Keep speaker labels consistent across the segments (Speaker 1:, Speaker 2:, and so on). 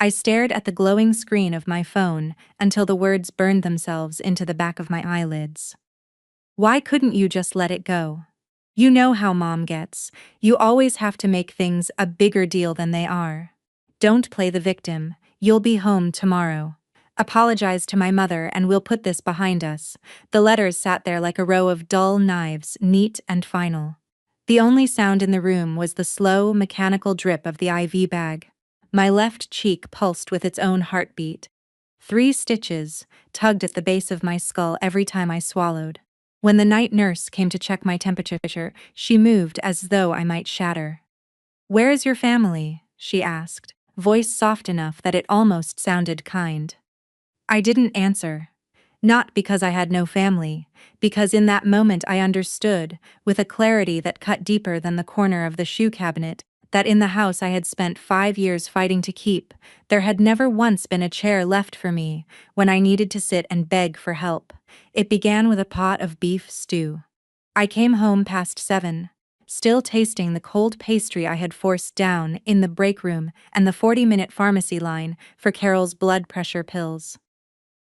Speaker 1: I stared at the glowing screen of my phone until the words burned themselves into the back of my eyelids. Why couldn't you just let it go? You know how Mom gets. You always have to make things a bigger deal than they are. Don't play the victim. You'll be home tomorrow. Apologize to my mother and we'll put this behind us. The letters sat there like a row of dull knives, neat and final. The only sound in the room was the slow, mechanical drip of the IV bag. My left cheek pulsed with its own heartbeat. 3 stitches tugged at the base of my skull every time I swallowed. When the night nurse came to check my temperature, she moved as though I might shatter. "Where is your family?" she asked, voice soft enough that it almost sounded kind. I didn't answer. Not because I had no family, because in that moment I understood, with a clarity that cut deeper than the corner of the shoe cabinet, that in the house I had spent 5 years fighting to keep, there had never once been a chair left for me when I needed to sit and beg for help. It began with a pot of beef stew. I came home past 7, still tasting the cold pastry I had forced down in the break room and the 40-minute pharmacy line for Carol's blood pressure pills.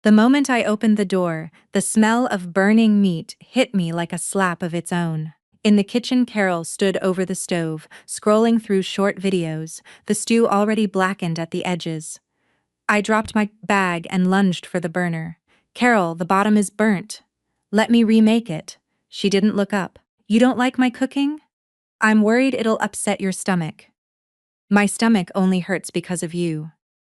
Speaker 1: The moment I opened the door, the smell of burning meat hit me like a slap of its own. In the kitchen, Carol stood over the stove, scrolling through short videos, the stew already blackened at the edges. I dropped my bag and lunged for the burner. "Carol, the bottom is burnt. Let me remake it." She didn't look up. "You don't like my cooking? I'm worried it'll upset your stomach." "My stomach only hurts because of you."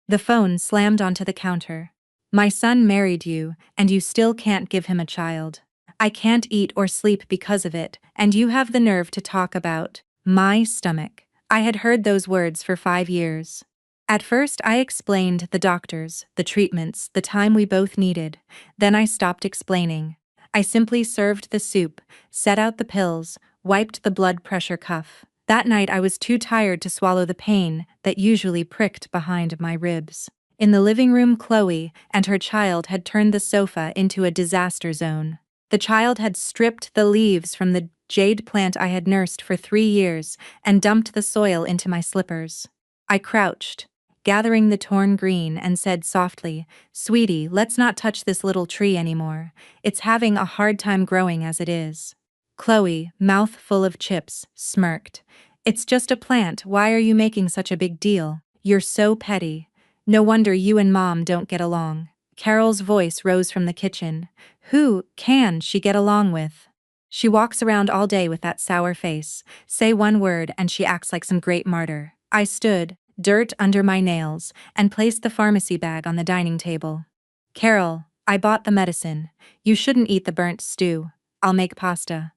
Speaker 1: The phone slammed onto the counter. "My son married you, and you still can't give him a child. I can't eat or sleep because of it, and you have the nerve to talk about my stomach." I had heard those words for 5 years. At first I explained the doctors, the treatments, the time we both needed. Then I stopped explaining. I simply served the soup, set out the pills, wiped the blood pressure cuff. That night I was too tired to swallow the pain that usually pricked behind my ribs. In the living room, Chloe and her child had turned the sofa into a disaster zone. The child had stripped the leaves from the jade plant I had nursed for 3 years and dumped the soil into my slippers. I crouched, gathering the torn green, and said softly, "Sweetie, let's not touch this little tree anymore. It's having a hard time growing as it is." Chloe, mouth full of chips, smirked. "It's just a plant. Why are you making such a big deal? You're so petty. No wonder you and Mom don't get along." Carol's voice rose from the kitchen. "Who can she get along with? She walks around all day with that sour face. Say one word and she acts like some great martyr." I stood, dirt under my nails, and placed the pharmacy bag on the dining table. "Carol, I bought the medicine. You shouldn't eat the burnt stew. I'll make pasta."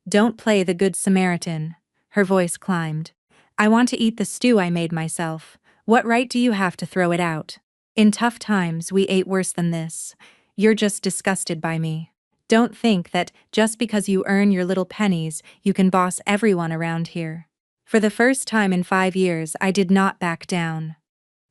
Speaker 1: "Don't play the Good Samaritan." Her voice climbed. "I want to eat the stew I made myself. What right do you have to throw it out? In tough times, we ate worse than this. You're just disgusted by me. Don't think that just because you earn your little pennies, you can boss everyone around here." For the first time in 5 years, I did not back down.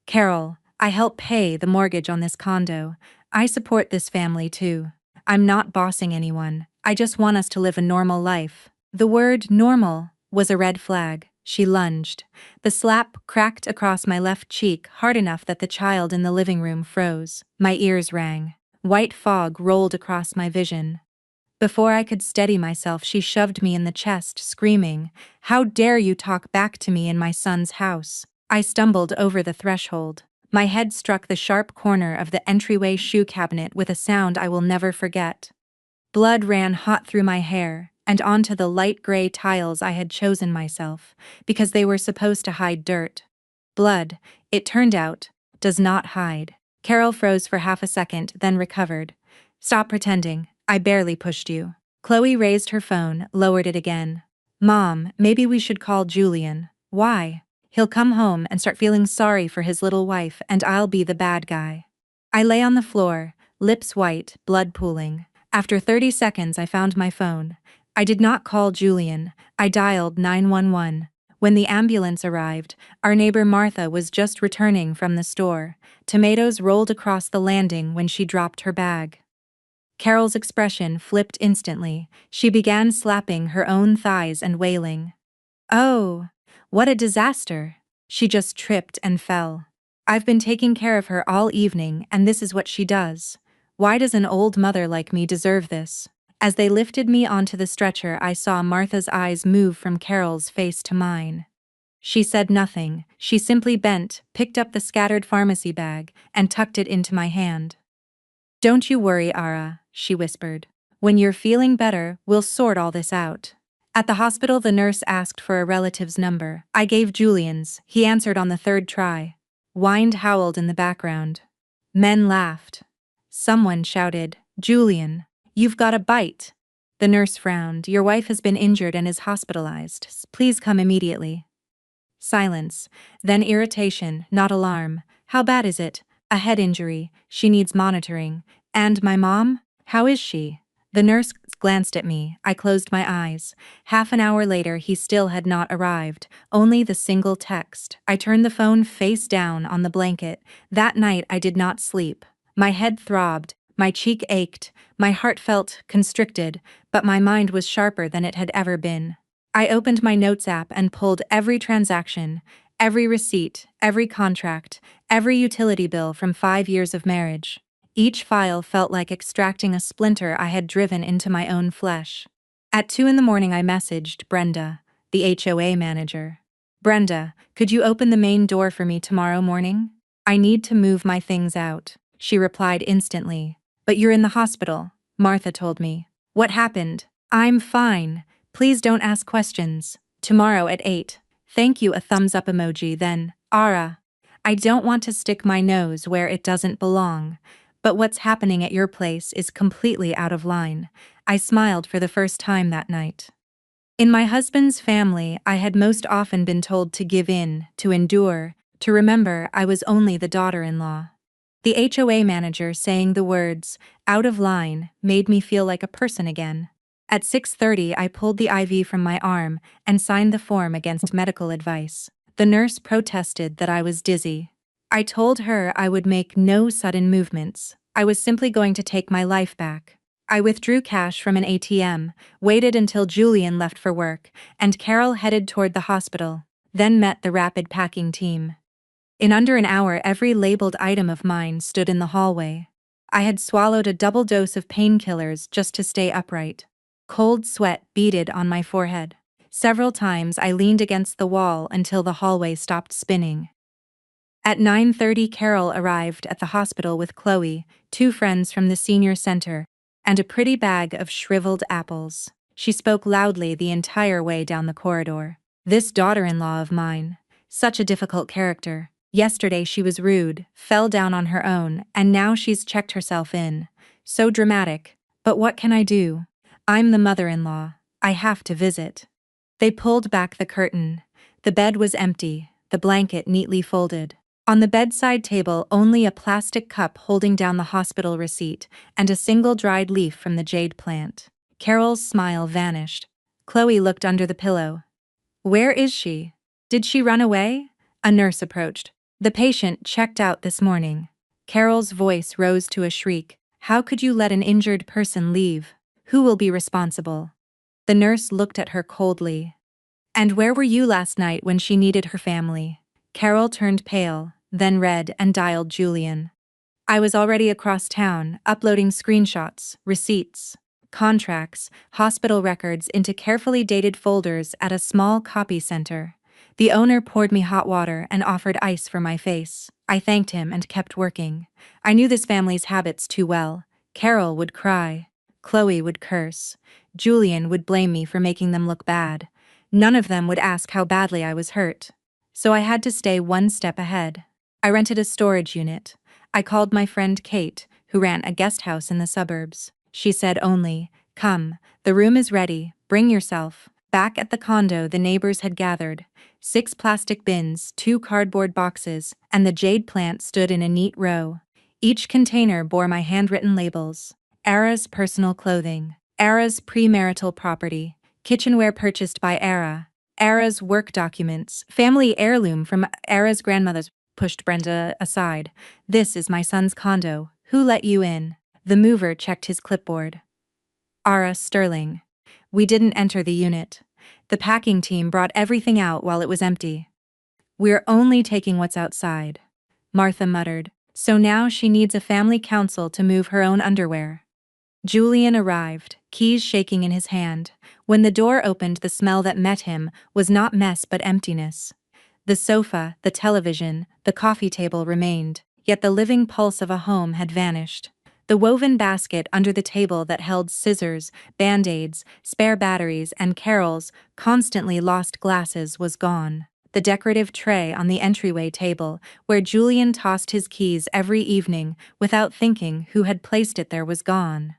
Speaker 1: "Carol, I help pay the mortgage on this condo. I support this family too. I'm not bossing anyone. I just want us to live a normal life." The word normal was a red flag. She lunged. The slap cracked across my left cheek hard enough that the child in the living room froze. My ears rang. White fog rolled across my vision. Before I could steady myself, she shoved me in the chest, screaming, "How dare you talk back to me in my son's house?" I stumbled over the threshold. My head struck the sharp corner of the entryway shoe cabinet with a sound I will never forget. Blood ran hot through my hair and onto the light gray tiles I had chosen myself, because they were supposed to hide dirt. Blood, it turned out, does not hide. Carol froze for half a second, then recovered. "Stop pretending. I barely pushed you." Chloe raised her phone, lowered it again. "Mom, maybe we should call Julian." "Why?" "He'll come home and start feeling sorry for his little wife, and I'll be the bad guy." I lay on the floor, lips white, blood pooling. After 30 seconds, I found my phone. I did not call Julian. I dialed 911. When the ambulance arrived, our neighbor Martha was just returning from the store. Tomatoes rolled across the landing when she dropped her bag. Carol's expression flipped instantly. She began slapping her own thighs and wailing. "Oh, what a disaster." She just tripped and fell. I've been taking care of her all evening, and this is what she does. Why does an old mother like me deserve this? As they lifted me onto the stretcher, I saw Martha's eyes move from Carol's face to mine. She said nothing. She simply bent, picked up the scattered pharmacy bag, and tucked it into my hand. "Don't you worry, Ara," she whispered. "When you're feeling better, we'll sort all this out." At the hospital, the nurse asked for a relative's number. I gave Julian's. He answered on the third try. Wind howled in the background. Men laughed. Someone shouted, "Julian, you've got a bite." The nurse frowned. "Your wife has been injured and is hospitalized. Please come immediately." Silence. Then irritation, not alarm. "How bad is it?" "A head injury. She needs monitoring." "And my mom? How is she?" The nurse glanced at me. I closed my eyes. Half an hour later, he still had not arrived, only the single text. I turned the phone face down on the blanket. That night I did not sleep. My head throbbed, my cheek ached, my heart felt constricted, but my mind was sharper than it had ever been. I opened my notes app and pulled every transaction, every receipt, every contract, every utility bill from 5 years of marriage. Each file felt like extracting a splinter I had driven into my own flesh. At 2 in the morning I messaged Brenda, the HOA manager. "Brenda, could you open the main door for me tomorrow morning? I need to move my things out." She replied instantly. "But you're in the hospital," Martha told me. "What happened?" "I'm fine. Please don't ask questions. Tomorrow at 8. Thank you." A thumbs up emoji. Then, "Ara, I don't want to stick my nose where it doesn't belong, but what's happening at your place is completely out of line." I smiled for the first time that night. In my husband's family, I had most often been told to give in, to endure, to remember I was only the daughter-in-law. The HOA manager saying the words, "out of line," made me feel like a person again. At 6:30, I pulled the IV from my arm and signed the form against medical advice. The nurse protested that I was dizzy. I told her I would make no sudden movements. I was simply going to take my life back. I withdrew cash from an ATM, waited until Julian left for work, and Carol headed toward the hospital, then met the rapid packing team. In under an hour, every labeled item of mine stood in the hallway. I had swallowed a double dose of painkillers just to stay upright. Cold sweat beaded on my forehead. Several times I leaned against the wall until the hallway stopped spinning. At 9:30, Carol arrived at the hospital with Chloe, 2 friends from the senior center, and a pretty bag of shriveled apples. She spoke loudly the entire way down the corridor. "This daughter-in-law of mine, such a difficult character. Yesterday she was rude, fell down on her own, and now she's checked herself in. So dramatic. But what can I do? I'm the mother-in-law. I have to visit." They pulled back the curtain. The bed was empty, the blanket neatly folded. On the bedside table, only a plastic cup holding down the hospital receipt and a single dried leaf from the jade plant. Carol's smile vanished. Chloe looked under the pillow. "Where is she? Did she run away?" A nurse approached. "The patient checked out this morning." Carol's voice rose to a shriek. "How could you let an injured person leave? Who will be responsible?" The nurse looked at her coldly. "And where were you last night when she needed her family?" Carol turned pale, then red, and dialed Julian. "I was already across town, uploading screenshots, receipts, contracts, hospital records into carefully dated folders at a small copy center. The owner poured me hot water and offered ice for my face. I thanked him and kept working. I knew this family's habits too well. Carol would cry. Chloe would curse. Julian would blame me for making them look bad. None of them would ask how badly I was hurt. So I had to stay one step ahead. I rented a storage unit. I called my friend Kate, who ran a guest house in the suburbs. She said only, "Come, the room is ready, bring yourself." Back at the condo, the neighbors had gathered. 6 plastic bins, 2 cardboard boxes, and the jade plant stood in a neat row. Each container bore my handwritten labels. Ara's personal clothing, Ara's premarital property, kitchenware purchased by Ara, Ara's work documents, family heirloom from Ara's grandmother's. Pushed Brenda aside. "This is my son's condo. Who let you in?" The mover checked his clipboard. "Ara Sterling." We didn't enter the unit. The packing team brought everything out while it was empty. "We're only taking what's outside." Martha muttered. So now she needs a family council to move her own underwear. Julian arrived, keys shaking in his hand. When the door opened, the smell that met him was not mess but emptiness. The sofa, the television, the coffee table remained, yet the living pulse of a home had vanished. The woven basket under the table that held scissors, band-aids, spare batteries, and Carol's constantly lost glasses was gone. The decorative tray on the entryway table, where Julian tossed his keys every evening without thinking who had placed it there, was gone.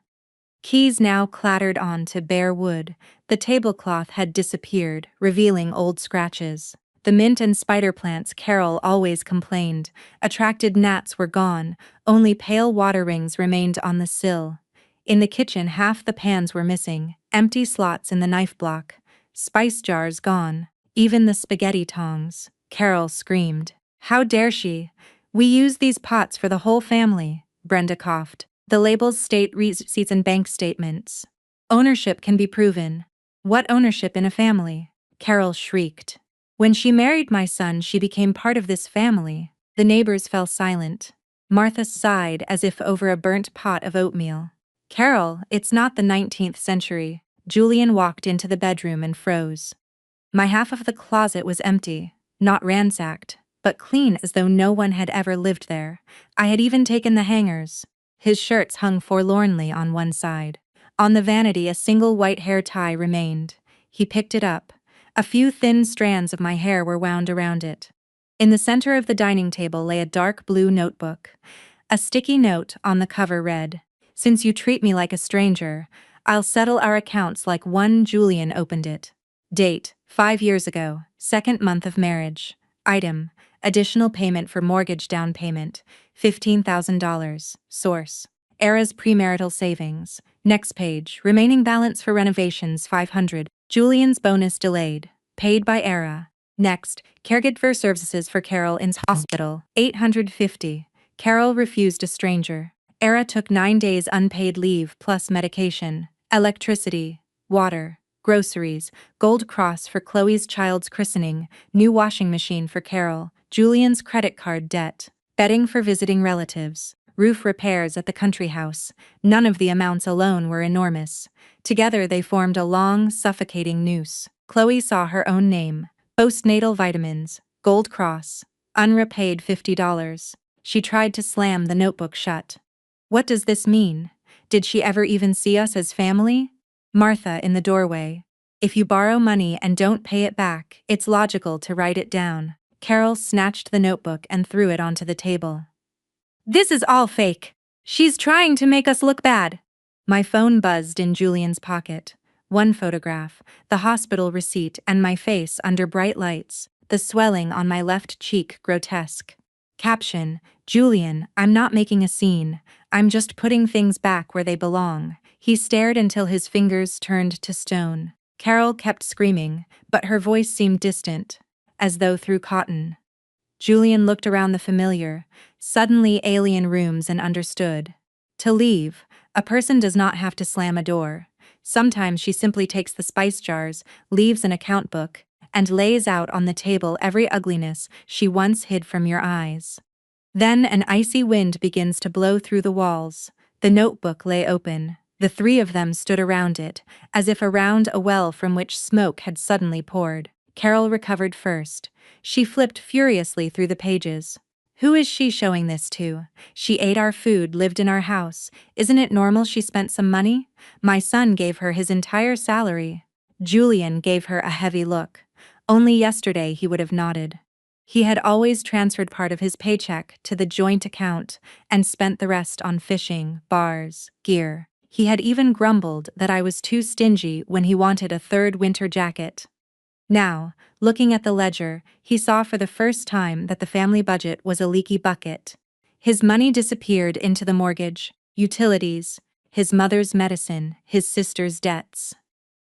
Speaker 1: Keys now clattered onto bare wood. The tablecloth had disappeared, revealing old scratches. The mint and spider plants Carol always complained attracted gnats were gone, only pale water rings remained on the sill. In the kitchen, half the pans were missing, empty slots in the knife block. Spice jars gone, even the spaghetti tongs. Carol screamed. How dare she? We use these pots for the whole family, Brenda coughed. The labels state receipts and bank statements. Ownership can be proven. What ownership in a family? Carol shrieked. When she married my son, she became part of this family. The neighbors fell silent. Martha sighed as if over a burnt pot of oatmeal. Carol, it's not the 19th century. Julian walked into the bedroom and froze. My half of the closet was empty, not ransacked, but clean as though no one had ever lived there. I had even taken the hangers. His shirts hung forlornly on one side. On the vanity, a single white hair tie remained. He picked it up. A few thin strands of my hair were wound around it. In the center of the dining table lay a dark blue notebook. A sticky note on the cover read, "Since you treat me like a stranger, I'll settle our accounts like one." Julian opened it. Date, 5 years ago, 2nd month of marriage. Item, additional payment for mortgage down payment, $15,000. Source, Era's premarital savings. Next page, remaining balance for renovations, $500. Julian's bonus delayed. Paid by Era. Next, caregiver services for Carol in hospital, $850. Carol refused a stranger. Era took 9 days unpaid leave plus medication, electricity, water, groceries, Gold Cross for Chloe's child's christening, new washing machine for Carol, Julian's credit card debt, bedding for visiting relatives, roof repairs at the country house. None of the amounts alone were enormous. Together they formed a long, suffocating noose. Chloe saw her own name. Postnatal vitamins, Gold Cross, unrepaid $50. She tried to slam the notebook shut. What does this mean? Did she ever even see us as family? Martha in the doorway. If you borrow money and don't pay it back, it's logical to write it down. Carol snatched the notebook and threw it onto the table. This is all fake. She's trying to make us look bad. My phone buzzed in Julian's pocket. One photograph, the hospital receipt, and my face under bright lights, the swelling on my left cheek grotesque. Caption, Julian, I'm not making a scene. I'm just putting things back where they belong. He stared until his fingers turned to stone. Carol kept screaming, but her voice seemed distant, as though through cotton. Julian looked around the familiar, suddenly alien rooms and understood. To leave, a person does not have to slam a door. Sometimes she simply takes the spice jars, leaves an account book, and lays out on the table every ugliness she once hid from your eyes. Then an icy wind begins to blow through the walls. The notebook lay open. The three of them stood around it, as if around a well from which smoke had suddenly poured. Carol recovered first. She flipped furiously through the pages. Who is she showing this to? She ate our food, lived in our house. Isn't it normal she spent some money? My son gave her his entire salary. Julian gave her a heavy look. Only yesterday he would have nodded. He had always transferred part of his paycheck to the joint account and spent the rest on fishing, bars, gear. He had even grumbled that I was too stingy when he wanted a third winter jacket. Now, looking at the ledger, he saw for the first time that the family budget was a leaky bucket. His money disappeared into the mortgage, utilities, his mother's medicine, his sister's debts.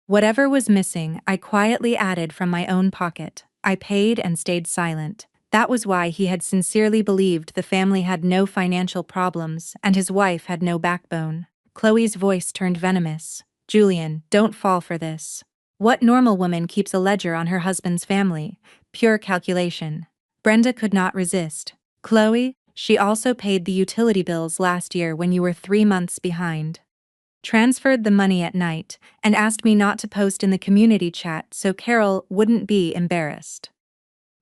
Speaker 1: Whatever was missing, I quietly added from my own pocket. I paid and stayed silent. That was why he had sincerely believed the family had no financial problems and his wife had no backbone. Chloe's voice turned venomous. Julian, don't fall for this. What normal woman keeps a ledger on her husband's family? Pure calculation. Brenda could not resist. Chloe, she also paid the utility bills last year when you were 3 months behind. Transferred the money at night and asked me not to post in the community chat so Carol wouldn't be embarrassed.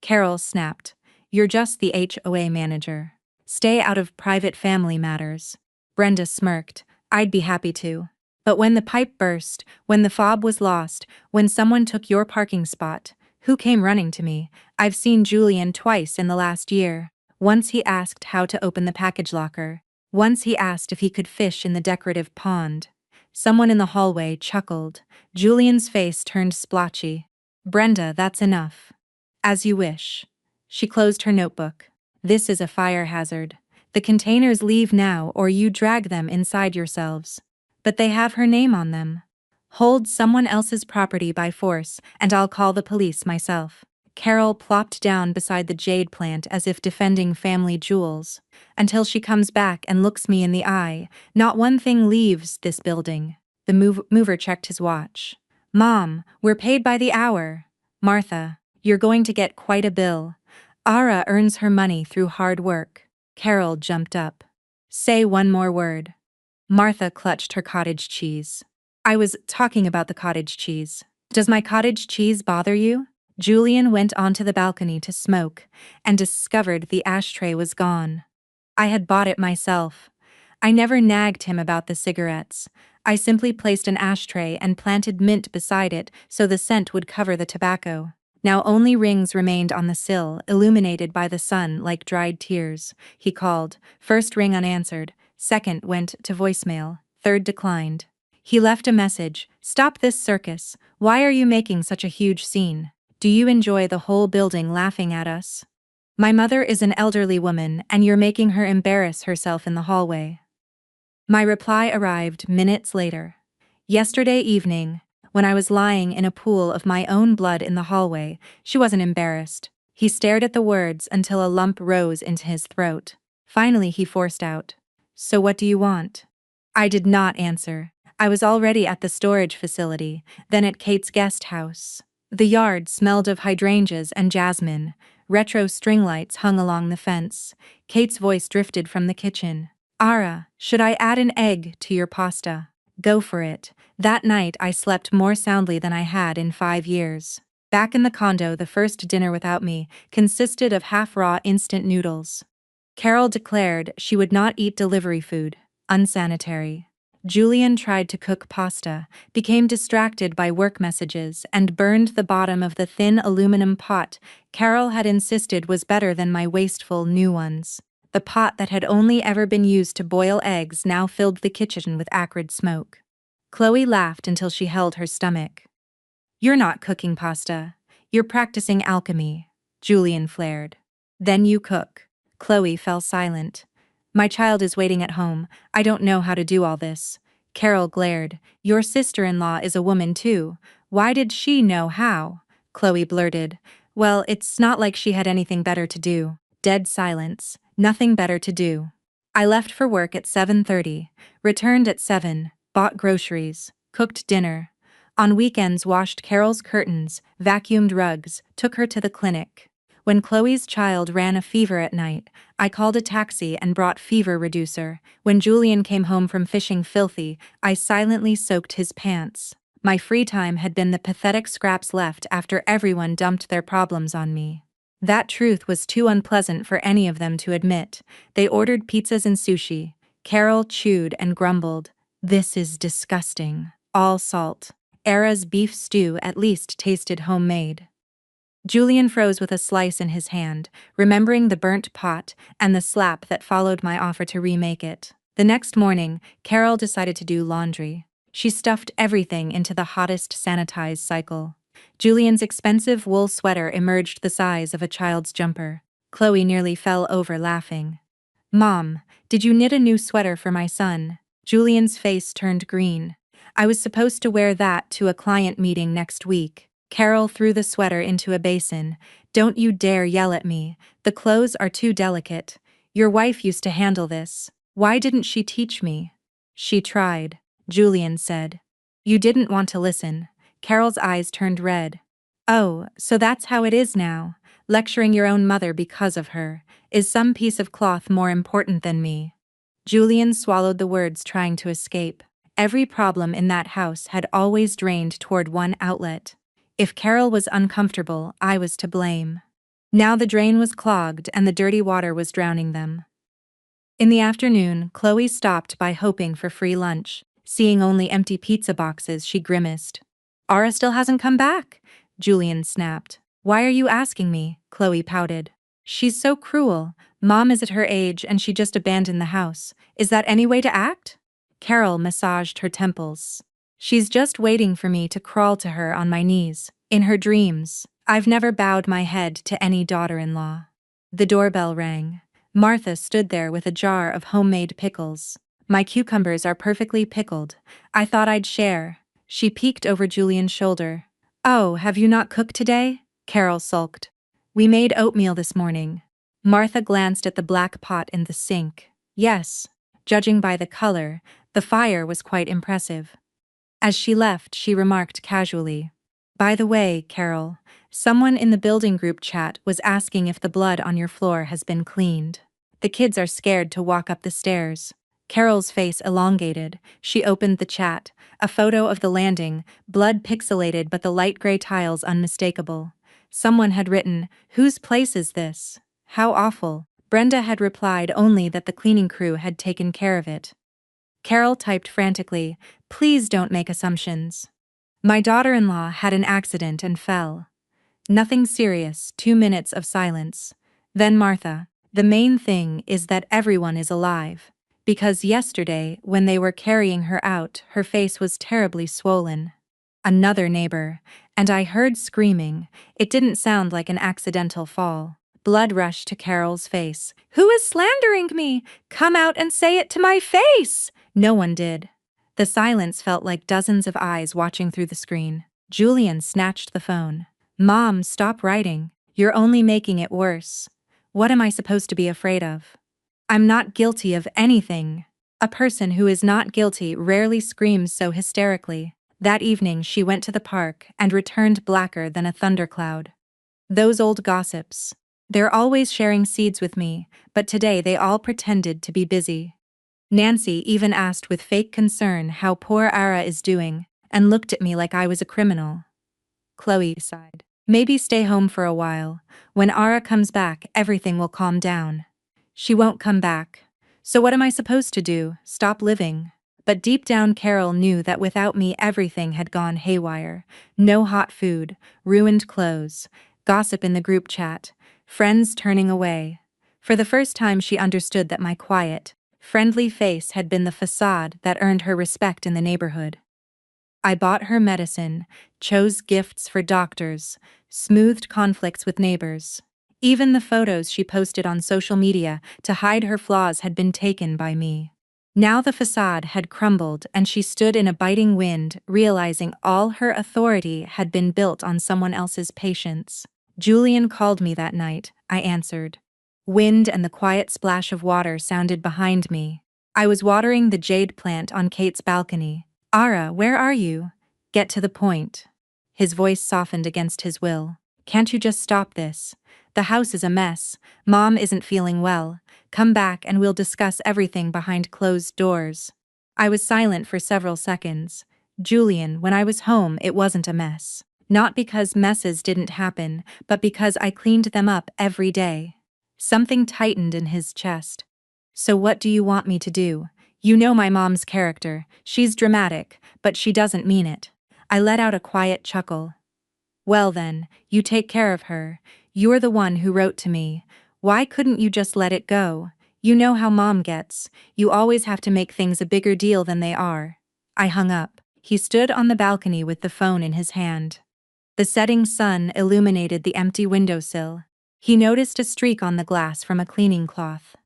Speaker 1: Carol snapped. You're just the HOA manager. Stay out of private family matters. Brenda smirked. I'd be happy to. But when the pipe burst, when the fob was lost, when someone took your parking spot, who came running to me? I've seen Julian twice in the last year. Once he asked how to open the package locker. Once he asked if he could fish in the decorative pond. Someone in the hallway chuckled. Julian's face turned splotchy. Brenda, that's enough. As you wish. She closed her notebook. This is a fire hazard. The containers leave now or you drag them inside yourselves. But they have her name on them. Hold someone else's property by force, and I'll call the police myself. Carol plopped down beside the jade plant as if defending family jewels. Until she comes back and looks me in the eye, not one thing leaves this building. The mover checked his watch. Mom, we're paid by the hour. Martha, you're going to get quite a bill. Ara earns her money through hard work. Carol jumped up. Say one more word. Martha clutched her cottage cheese. I was talking about the cottage cheese. Does my cottage cheese bother you? Julian went onto the balcony to smoke and discovered the ashtray was gone. I had bought it myself. I never nagged him about the cigarettes. I simply placed an ashtray and planted mint beside it so the scent would cover the tobacco. Now only rings remained on the sill, illuminated by the sun like dried tears. He called. First ring unanswered. Second went to voicemail. Third declined. He left a message. Stop this circus. Why are you making such a huge scene? Do you enjoy the whole building laughing at us? My mother is an elderly woman and you're making her embarrass herself in the hallway. My reply arrived minutes later. Yesterday evening, when I was lying in a pool of my own blood in the hallway, she wasn't embarrassed. He stared at the words until a lump rose into his throat. Finally he forced out, So what do you want? I did not answer. I was already at the storage facility, then at Kate's guest house. The yard smelled of hydrangeas and jasmine. Retro string lights hung along the fence. Kate's voice drifted from the kitchen. Ara, should I add an egg to your pasta? Go for it. That night I slept more soundly than I had in 5 years. Back in the condo, the first dinner without me consisted of half-raw instant noodles. Carol declared she would not eat delivery food. Unsanitary. Julian tried to cook pasta, became distracted by work messages, and burned the bottom of the thin aluminum pot Carol had insisted was better than my wasteful new ones. The pot that had only ever been used to boil eggs now filled the kitchen with acrid smoke. Chloe laughed until she held her stomach. You're not cooking pasta. You're practicing alchemy, Julian flared. Then you cook. Chloe fell silent. My child is waiting at home. I don't know how to do all this. Carol glared. Your sister-in-law is a woman too. Why did she know how? Chloe blurted. Well, it's not like she had anything better to do. Dead silence. Nothing better to do. I left for work at 7:30, returned at 7, bought groceries, cooked dinner. On weekends washed Carol's curtains, vacuumed rugs, took her to the clinic. When Chloe's child ran a fever at night, I called a taxi and brought fever reducer. When Julian came home from fishing filthy, I silently soaked his pants. My free time had been the pathetic scraps left after everyone dumped their problems on me. That truth was too unpleasant for any of them to admit. They ordered pizzas and sushi. Carol chewed and grumbled. This is disgusting. All salt. Era's beef stew at least tasted homemade. Julian froze with a slice in his hand, remembering the burnt pot and the slap that followed my offer to remake it. The next morning, Carol decided to do laundry. She stuffed everything into the hottest sanitized cycle. Julian's expensive wool sweater emerged the size of a child's jumper. Chloe nearly fell over laughing. Mom, did you knit a new sweater for my son? Julian's face turned green. I was supposed to wear that to a client meeting next week. Carol threw the sweater into a basin. Don't you dare yell at me. The clothes are too delicate. Your wife used to handle this. Why didn't she teach me? She tried, Julian said. You didn't want to listen. Carol's eyes turned red. Oh, so that's how it is now. Lecturing your own mother because of her. Is some piece of cloth more important than me? Julian swallowed the words, trying to escape. Every problem in that house had always drained toward one outlet. If Carol was uncomfortable, I was to blame. Now the drain was clogged and the dirty water was drowning them. In the afternoon, Chloe stopped by, hoping for free lunch. Seeing only empty pizza boxes, she grimaced. Ara still hasn't come back, Julian snapped. Why are you asking me? Chloe pouted. She's so cruel. Mom is at her age and she just abandoned the house. Is that any way to act? Carol massaged her temples. She's just waiting for me to crawl to her on my knees. In her dreams, I've never bowed my head to any daughter-in-law. The doorbell rang. Martha stood there with a jar of homemade pickles. My cucumbers are perfectly pickled. I thought I'd share. She peeked over Julian's shoulder. Oh, have you not cooked today? Carol sulked. We made oatmeal this morning. Martha glanced at the black pot in the sink. Yes, judging by the color, the fire was quite impressive. As she left, she remarked casually. By the way, Carol, someone in the building group chat was asking if the blood on your floor has been cleaned. The kids are scared to walk up the stairs. Carol's face elongated. She opened the chat. A photo of the landing, blood pixelated but the light gray tiles unmistakable. Someone had written, "Whose place is this? How awful." Brenda had replied only that the cleaning crew had taken care of it. Carol typed frantically, "Please don't make assumptions. My daughter-in-law had an accident and fell. Nothing serious." 2 minutes of silence. Then Martha, "The main thing is that everyone is alive. Because yesterday, when they were carrying her out, her face was terribly swollen." Another neighbor, "And I heard screaming. It didn't sound like an accidental fall." Blood rushed to Carol's face. "Who is slandering me? Come out and say it to my face!" No one did. The silence felt like dozens of eyes watching through the screen. Julian snatched the phone. "Mom, stop writing. You're only making it worse. What am I supposed to be afraid of? I'm not guilty of anything." A person who is not guilty rarely screams so hysterically. That evening she went to the park and returned blacker than a thundercloud. Those old gossips. They're always sharing seeds with me, but today they all pretended to be busy. Nancy even asked with fake concern how poor Ara is doing, and looked at me like I was a criminal. Chloe sighed. Maybe stay home for a while. When Ara comes back, everything will calm down. She won't come back. So what am I supposed to do? Stop living? But deep down Carol knew that without me everything had gone haywire. No hot food, ruined clothes, gossip in the group chat, friends turning away. For the first time she understood that my quiet, friendly face had been the facade that earned her respect in the neighborhood. I bought her medicine, chose gifts for doctors, smoothed conflicts with neighbors. Even the photos she posted on social media to hide her flaws had been taken by me. Now the facade had crumbled and she stood in a biting wind, realizing all her authority had been built on someone else's patience. Julian called me that night, I answered. Wind and the quiet splash of water sounded behind me. I was watering the jade plant on Kate's balcony. Ara, where are you? Get to the point. His voice softened against his will. Can't you just stop this? The house is a mess. Mom isn't feeling well. Come back and we'll discuss everything behind closed doors. I was silent for several seconds. Julian, when I was home, it wasn't a mess. Not because messes didn't happen, but because I cleaned them up every day. Something tightened in his chest. So what do you want me to do? You know my mom's character. She's dramatic, but she doesn't mean it. I let out a quiet chuckle. Well then, you take care of her. You're the one who wrote to me. Why couldn't you just let it go? You know how Mom gets. You always have to make things a bigger deal than they are. I hung up. He stood on the balcony with the phone in his hand. The setting sun illuminated the empty windowsill. He noticed a streak on the glass from a cleaning cloth.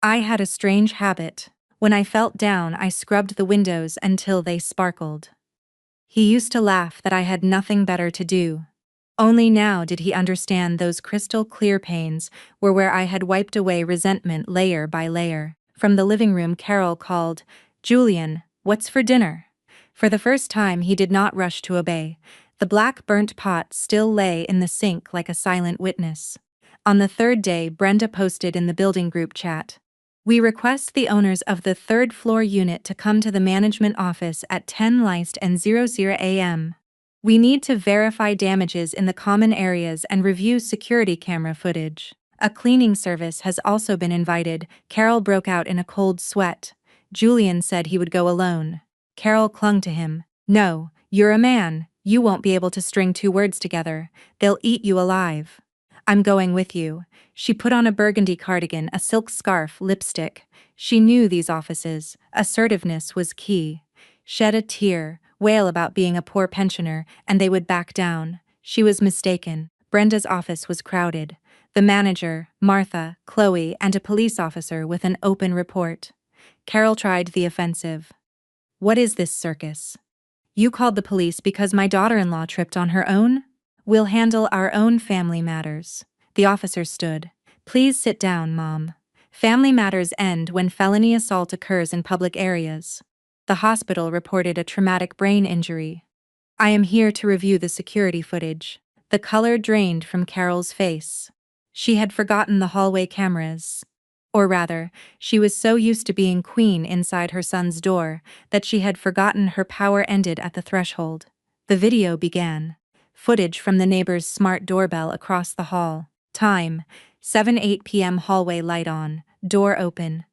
Speaker 1: I had a strange habit. When I felt down, I scrubbed the windows until they sparkled. He used to laugh that I had nothing better to do. Only now did he understand those crystal clear panes were where I had wiped away resentment layer by layer. From the living room, Carol called, Julian, what's for dinner? For the first time, he did not rush to obey. The black burnt pot still lay in the sink like a silent witness. On the third day, Brenda posted in the building group chat. We request the owners of the third floor unit to come to the management office at 10 Leist and 00 a.m. We need to verify damages in the common areas and review security camera footage. A cleaning service has also been invited. Carol broke out in a cold sweat. Julian said he would go alone. Carol clung to him. No, you're a man. You won't be able to string two words together. They'll eat you alive. I'm going with you. She put on a burgundy cardigan, a silk scarf, lipstick. She knew these offices. Assertiveness was key. Shed a tear, wail about being a poor pensioner, and they would back down. She was mistaken. Brenda's office was crowded. The manager, Martha, Chloe, and a police officer with an open report. Carol tried the offensive. What is this circus? You called the police because my daughter-in-law tripped on her own? We'll handle our own family matters. The officer stood. Please sit down, Mom. Family matters end when felony assault occurs in public areas. The hospital reported a traumatic brain injury. I am here to review the security footage. The color drained from Carol's face. She had forgotten the hallway cameras. Or rather, she was so used to being queen inside her son's door that she had forgotten her power ended at the threshold. The video began. Footage from the neighbor's smart doorbell across the hall. Time, 7:08 p.m. Hallway light on, door open.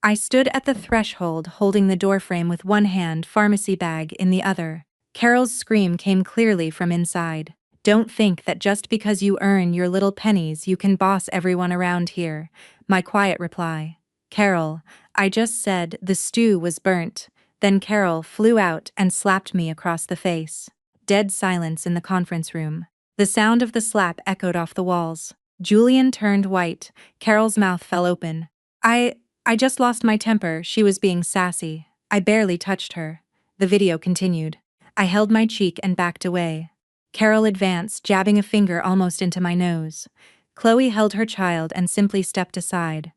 Speaker 1: I stood at the threshold holding the doorframe with one hand, pharmacy bag in the other. Carol's scream came clearly from inside. Don't think that just because you earn your little pennies you can boss everyone around here. My quiet reply. Carol, I just said the stew was burnt. Then Carol flew out and slapped me across the face. Dead silence in the conference room. The sound of the slap echoed off the walls. Julian turned white. Carol's mouth fell open. I just lost my temper. She was being sassy. I barely touched her. The video continued. I held my cheek and backed away. Carol advanced, jabbing a finger almost into my nose. Chloe held her child and simply stepped aside.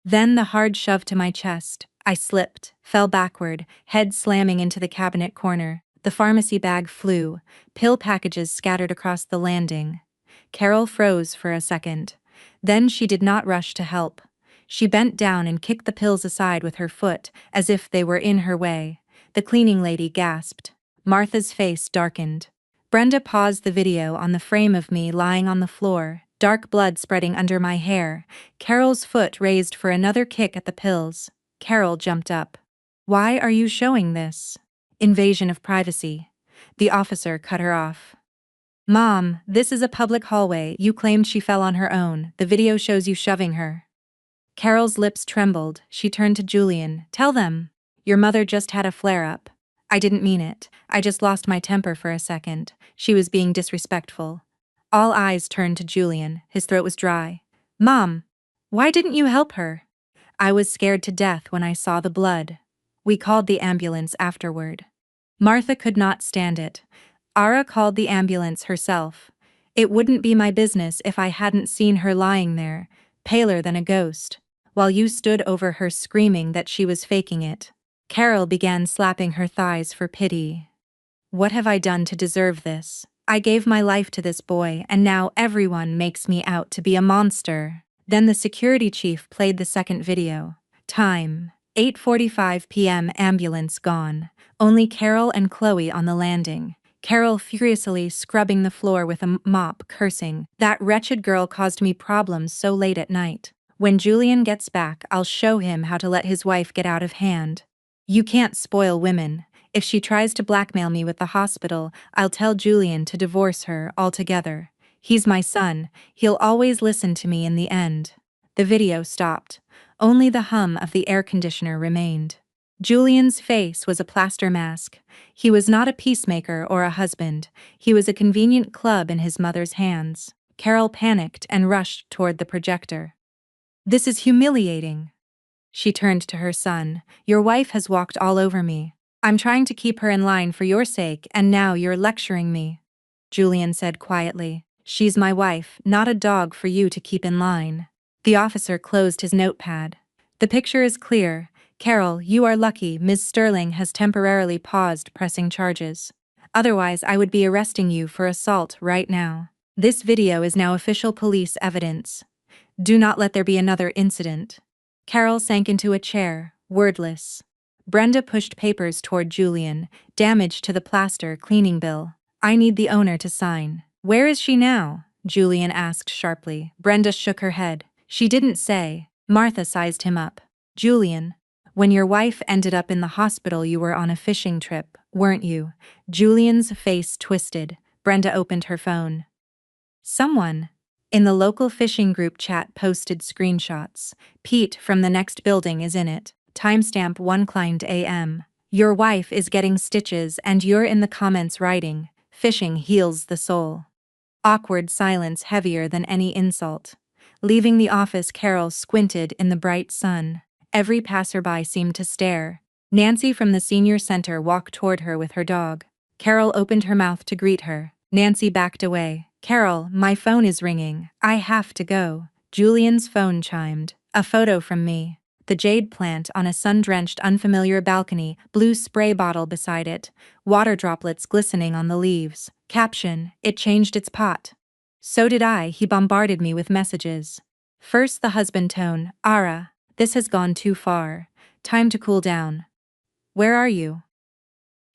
Speaker 1: Then the hard shove to my chest. I slipped, fell backward, head slamming into the cabinet corner. The pharmacy bag flew, pill packages scattered across the landing. Carol froze for a second. Then she did not rush to help. She bent down and kicked the pills aside with her foot, as if they were in her way. The cleaning lady gasped. Martha's face darkened. Brenda paused the video on the frame of me lying on the floor, dark blood spreading under my hair. Carol's foot raised for another kick at the pills. Carol jumped up. Why are you showing this? Invasion of privacy. The officer cut her off. Mom, this is a public hallway. You claimed she fell on her own. The video shows you shoving her. Carol's lips trembled. She turned to Julian. Tell them. Your mother just had a flare-up. I didn't mean it. I just lost my temper for a second. She was being disrespectful. All eyes turned to Julian. His throat was dry. Mom, why didn't you help her? I was scared to death when I saw the blood. We called the ambulance afterward. Martha could not stand it. Ara called the ambulance herself. It wouldn't be my business if I hadn't seen her lying there, paler than a ghost, while you stood over her screaming that she was faking it. Carol began slapping her thighs for pity. What have I done to deserve this? I gave my life to this boy and now everyone makes me out to be a monster. Then the security chief played the second video. Time, 8:45 p.m. Ambulance gone. Only Carol and Chloe on the landing. Carol furiously scrubbing the floor with a mop, cursing. That wretched girl caused me problems so late at night. When Julian gets back, I'll show him how to let his wife get out of hand. You can't spoil women. If she tries to blackmail me with the hospital, I'll tell Julian to divorce her altogether. He's my son. He'll always listen to me in the end. The video stopped. Only the hum of the air conditioner remained. Julian's face was a plaster mask. He was not a peacemaker or a husband. He was a convenient club in his mother's hands. Carol panicked and rushed toward the projector. This is humiliating. She turned to her son. Your wife has walked all over me. I'm trying to keep her in line for your sake, and now you're lecturing me. Julian said quietly. She's my wife, not a dog for you to keep in line. The officer closed his notepad. The picture is clear. Carol, you are lucky Ms. Sterling has temporarily paused pressing charges. Otherwise, I would be arresting you for assault right now. This video is now official police evidence. Do not let there be another incident. Carol sank into a chair, wordless. Brenda pushed papers toward Julian. Damage to the plaster cleaning bill. I need the owner to sign. Where is she now? Julian asked sharply. Brenda shook her head. She didn't say. Martha sized him up. Julian, when your wife ended up in the hospital, you were on a fishing trip, weren't you? Julian's face twisted. Brenda opened her phone. Someone in the local fishing group chat posted screenshots. Pete from the next building is in it. Timestamp 1 client AM. Your wife is getting stitches and you're in the comments writing, fishing heals the soul. Awkward silence heavier than any insult. Leaving the office, Carol squinted in the bright sun. Every passerby seemed to stare. Nancy from the senior center walked toward her with her dog. Carol opened her mouth to greet her. Nancy backed away. Carol, my phone is ringing. I have to go. Julian's phone chimed. A photo from me. The jade plant on a sun-drenched unfamiliar balcony, blue spray bottle beside it, water droplets glistening on the leaves. Caption, it changed its pot. So did I, he bombarded me with messages. First the husband tone, Ara, this has gone too far. Time to cool down. Where are you?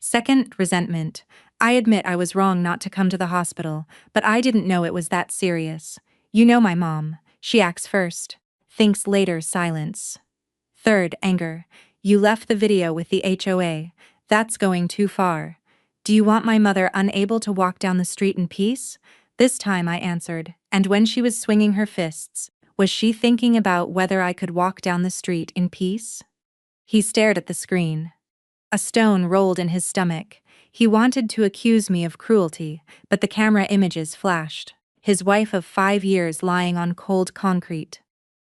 Speaker 1: Second, resentment. I admit I was wrong not to come to the hospital, but I didn't know it was that serious. You know my mom. She acts first. Thinks later, silence. Third, anger. You left the video with the HOA. That's going too far. Do you want my mother unable to walk down the street in peace? This time I answered, and when she was swinging her fists, was she thinking about whether I could walk down the street in peace? He stared at the screen. A stone rolled in his stomach. He wanted to accuse me of cruelty, but the camera images flashed. His wife of 5 years lying on cold concrete.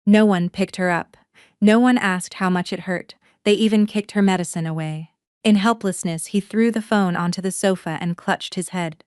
Speaker 1: No one picked her up. No one asked how much it hurt. They even kicked her medicine away. In helplessness, he threw the phone onto the sofa and clutched his head.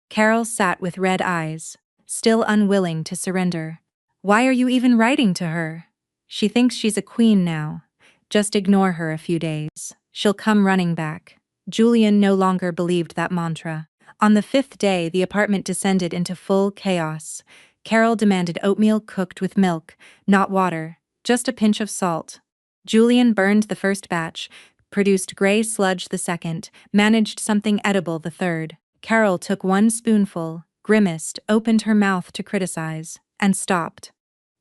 Speaker 1: Carol sat with red eyes, still unwilling to surrender. Why are you even writing to her? She thinks she's a queen now. Just ignore her a few days. She'll come running back. Julian no longer believed that mantra. On the 5th day, the apartment descended into full chaos. Carol demanded oatmeal cooked with milk, not water, just a pinch of salt. Julian burned the first batch, produced gray sludge the second, managed something edible the third. Carol took 1 spoonful, grimaced, opened her mouth to criticize, and stopped.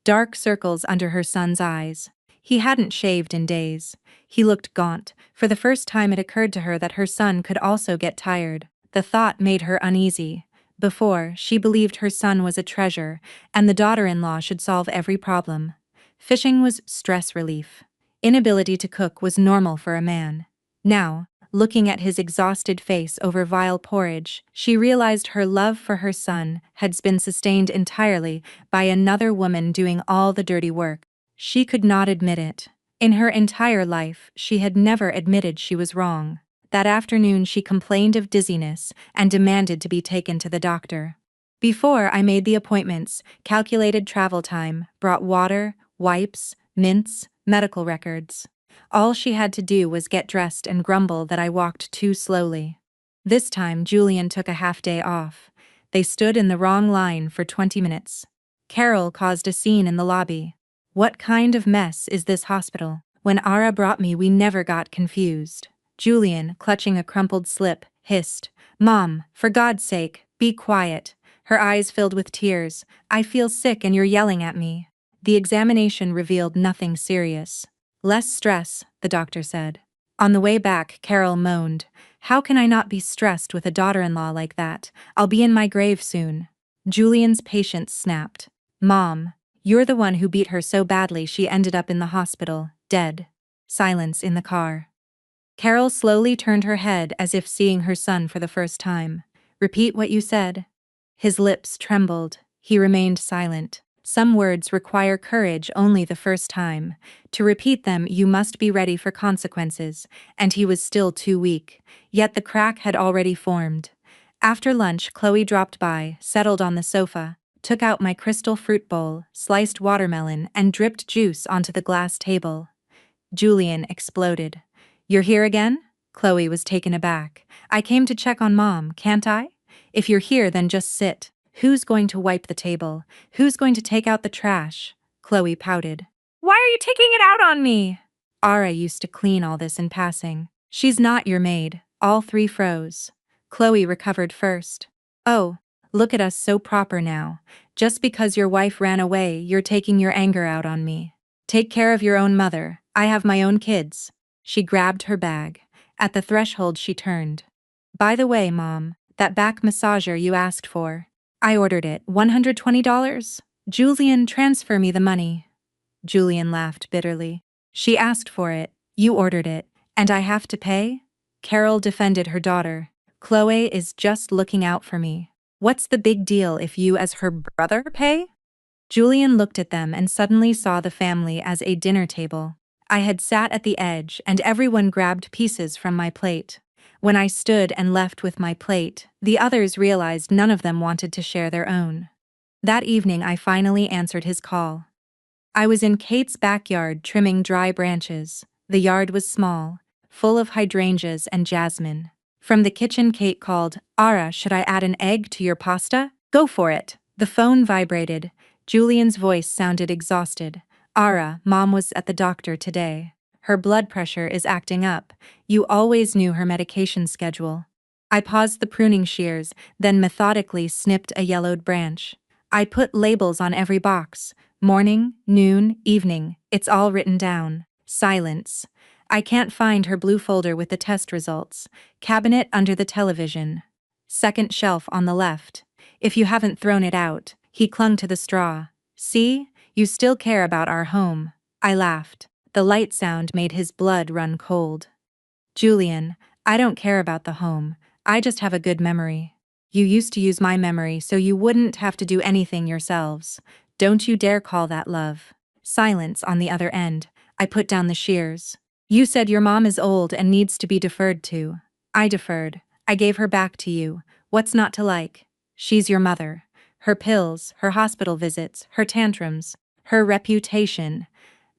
Speaker 1: Dark circles under her son's eyes. He hadn't shaved in days. He looked gaunt. For the first time it occurred to her that her son could also get tired. The thought made her uneasy. Before, she believed her son was a treasure, and the daughter-in-law should solve every problem. Fishing was stress relief. Inability to cook was normal for a man. Now, looking at his exhausted face over vile porridge, she realized her love for her son had been sustained entirely by another woman doing all the dirty work. She could not admit it. In her entire life, she had never admitted she was wrong. That afternoon she complained of dizziness and demanded to be taken to the doctor. Before I made the appointments, calculated travel time, brought water, wipes, mints, medical records. All she had to do was get dressed and grumble that I walked too slowly. This time Julian took a half-day off. They stood in the wrong line for 20 minutes. Carol caused a scene in the lobby. What kind of mess is this hospital? When Ara brought me, we never got confused. Julian, clutching a crumpled slip, hissed, Mom, for God's sake, be quiet. Her eyes filled with tears. I feel sick and you're yelling at me. The examination revealed nothing serious. Less stress, the doctor said. On the way back, Carol moaned. How can I not be stressed with a daughter-in-law like that? I'll be in my grave soon. Julian's patience snapped. Mom, you're the one who beat her so badly she ended up in the hospital, dead. Silence in the car. Carol slowly turned her head as if seeing her son for the first time. Repeat what you said. His lips trembled. He remained silent. Some words require courage only the first time. To repeat them, you must be ready for consequences, and he was still too weak. Yet the crack had already formed. After lunch, Chloe dropped by, settled on the sofa, took out my crystal fruit bowl, sliced watermelon, and dripped juice onto the glass table. Julian exploded. You're here again? Chloe was taken aback. I came to check on Mom, can't I? If you're here, then just sit. Who's going to wipe the table? Who's going to take out the trash? Chloe pouted. Why are you taking it out on me? Ara used to clean all this in passing. She's not your maid. All three froze. Chloe recovered first. Oh, look at us so proper now. Just because your wife ran away, you're taking your anger out on me. Take care of your own mother. I have my own kids. She grabbed her bag. At the threshold she turned. By the way, Mom, that back massager you asked for. I ordered it. $120? Julian, transfer me the money. Julian laughed bitterly. She asked for it, you ordered it, and I have to pay? Carol defended her daughter. Chloe is just looking out for me. What's the big deal if you as her brother pay? Julian looked at them and suddenly saw the family as a dinner table. I had sat at the edge and everyone grabbed pieces from my plate. When I stood and left with my plate, the others realized none of them wanted to share their own. That evening I finally answered his call. I was in Kate's backyard trimming dry branches. The yard was small, full of hydrangeas and jasmine. From the kitchen Kate called, Ara, should I add an egg to your pasta? Go for it. The phone vibrated. Julian's voice sounded exhausted. Ara, Mom was at the doctor today. Her blood pressure is acting up. You always knew her medication schedule. I paused the pruning shears, then methodically snipped a yellowed branch. I put labels on every box. Morning, noon, evening, it's all written down. Silence. I can't find her blue folder with the test results. Cabinet under the television. Second shelf on the left. If you haven't thrown it out. He clung to the straw. See? You still care about our home. I laughed. The light sound made his blood run cold. Julian, I don't care about the home. I just have a good memory. You used to use my memory so you wouldn't have to do anything yourselves. Don't you dare call that love. Silence on the other end. I put down the shears. You said your mom is old and needs to be deferred to. I deferred. I gave her back to you. What's not to like? She's your mother. Her pills, her hospital visits, her tantrums, her reputation.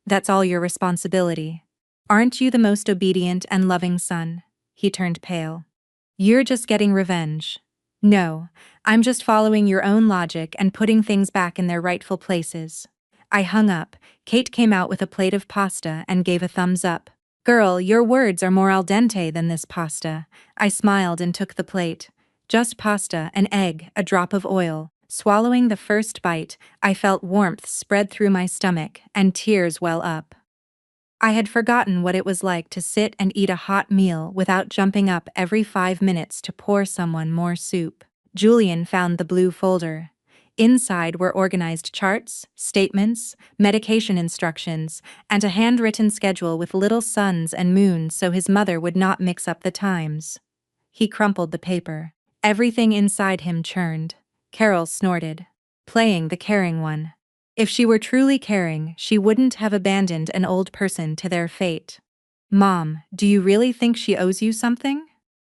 Speaker 1: That's all your responsibility. Aren't you the most obedient and loving son? He turned pale. You're just getting revenge. No, I'm just following your own logic and putting things back in their rightful places. I hung up. Kate came out with a plate of pasta and gave a thumbs up. Girl, your words are more al dente than this pasta. I smiled and took the plate. Just pasta, an egg, a drop of oil. Swallowing the first bite, I felt warmth spread through my stomach and tears well up. I had forgotten what it was like to sit and eat a hot meal without jumping up every 5 minutes to pour someone more soup. Julian found the blue folder. Inside were organized charts, statements, medication instructions, and a handwritten schedule with little suns and moons so his mother would not mix up the times. He crumpled the paper. Everything inside him churned. Carol snorted. Playing the caring one. If she were truly caring, she wouldn't have abandoned an old person to their fate. Mom, do you really think she owes you something?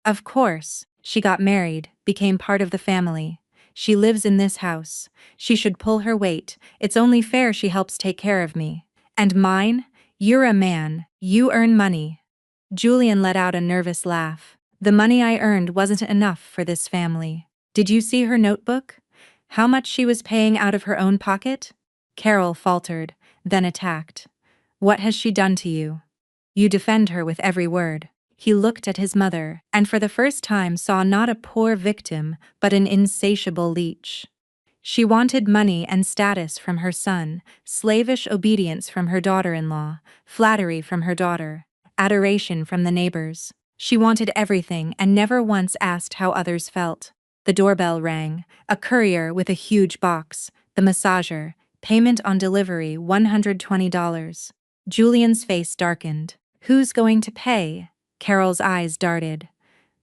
Speaker 1: Of course. She got married, became part of the family. She lives in this house. She should pull her weight. It's only fair she helps take care of me. And mine? You're a man. You earn money. Julian let out a nervous laugh. The money I earned wasn't enough for this family. Did you see her notebook? How much she was paying out of her own pocket? Carol faltered, then attacked. What has she done to you? You defend her with every word. He looked at his mother, and for the first time saw not a poor victim, but an insatiable leech. She wanted money and status from her son, slavish obedience from her daughter-in-law, flattery from her daughter, adoration from the neighbors. She wanted everything and never once asked how others felt. The doorbell rang, a courier with a huge box, the massager, payment on delivery $120. Julian's face darkened. Who's going to pay? Carol's eyes darted.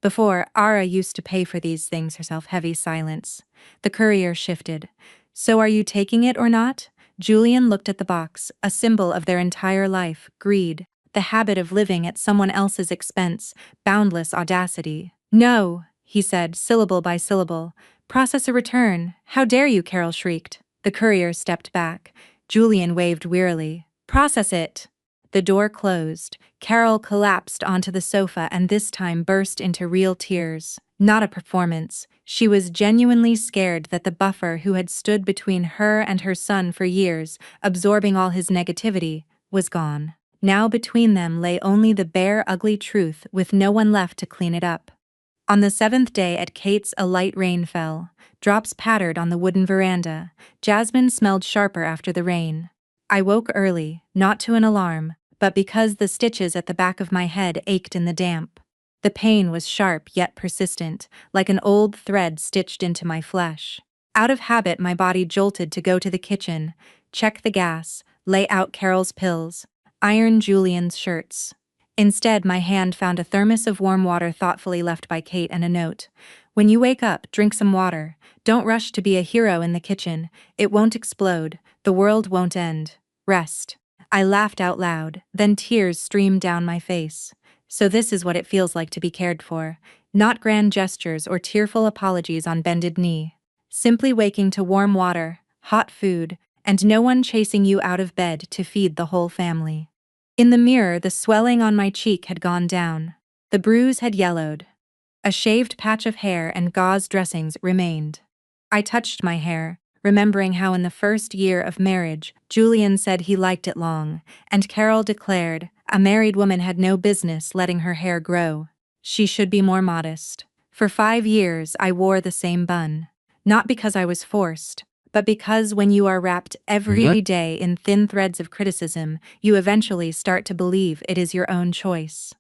Speaker 1: Before, Ara used to pay for these things herself. Heavy silence. The courier shifted. So are you taking it or not? Julian looked at the box, a symbol of their entire life, greed, the habit of living at someone else's expense, boundless audacity. No, he said, syllable by syllable. Process a return. How dare you, Carol shrieked. The courier stepped back. Julian waved wearily. Process it. The door closed. Carol collapsed onto the sofa and this time burst into real tears. Not a performance. She was genuinely scared that the buffer who had stood between her and her son for years, absorbing all his negativity, was gone. Now between them lay only the bare, ugly truth with no one left to clean it up. On the seventh day at Kate's, a light rain fell. Drops pattered on the wooden veranda. Jasmine smelled sharper after the rain. I woke early, not to an alarm, but because the stitches at the back of my head ached in the damp. The pain was sharp yet persistent, like an old thread stitched into my flesh. Out of habit, my body jolted to go to the kitchen, check the gas, lay out Carol's pills, iron Julian's shirts. Instead, my hand found a thermos of warm water thoughtfully left by Kate and a note. "When you wake up, drink some water. Don't rush to be a hero in the kitchen. It won't explode. The world won't end. Rest." I laughed out loud, then tears streamed down my face. So this is what it feels like to be cared for. Not grand gestures or tearful apologies on bended knee. Simply waking to warm water, hot food, and no one chasing you out of bed to feed the whole family. In the mirror, the swelling on my cheek had gone down. The bruise had yellowed. A shaved patch of hair and gauze dressings remained. I touched my hair, remembering how in the first year of marriage, Julian said he liked it long, and Carol declared a married woman had no business letting her hair grow. She should be more modest. For 5 years, I wore the same bun. Not because I was forced, but because when you are wrapped every day in thin threads of criticism, you eventually start to believe it is your own choice.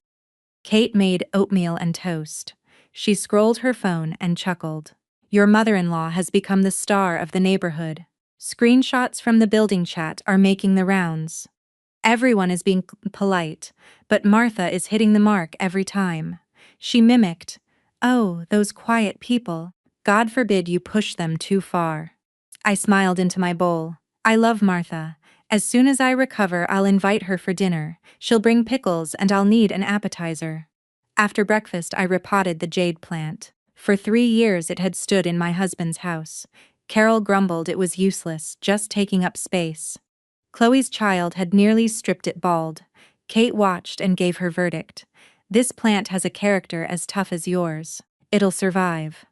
Speaker 1: Kate made oatmeal and toast. She scrolled her phone and chuckled. "Your mother-in-law has become the star of the neighborhood. Screenshots from the building chat are making the rounds. Everyone is being polite, but Martha is hitting the mark every time." She mimicked, "Oh, those quiet people. God forbid you push them too far." I smiled into my bowl. "I love Martha. As soon as I recover, I'll invite her for dinner. She'll bring pickles and I'll need an appetizer." After breakfast, I repotted the jade plant. For 3 years it had stood in my husband's house. Carol grumbled it was useless, just taking up space. Chloe's child had nearly stripped it bald. Kate watched and gave her verdict. "This plant has a character as tough as yours. It'll survive."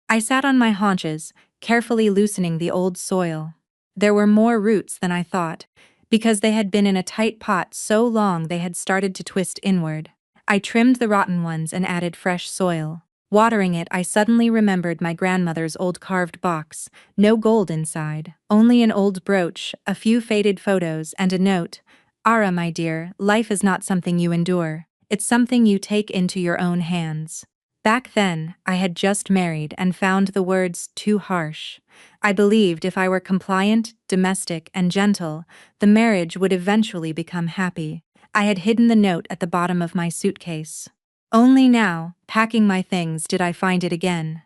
Speaker 1: I sat on my haunches, carefully loosening the old soil. There were more roots than I thought, because they had been in a tight pot so long they had started to twist inward. I trimmed the rotten ones and added fresh soil. Watering it, I suddenly remembered my grandmother's old carved box. No gold inside, only an old brooch, a few faded photos, and a note. "Ara, my dear, life is not something you endure. It's something you take into your own hands." Back then, I had just married and found the words too harsh. I believed if I were compliant, domestic, and gentle, the marriage would eventually become happy. I had hidden the note at the bottom of my suitcase. Only now, packing my things, did I find it again.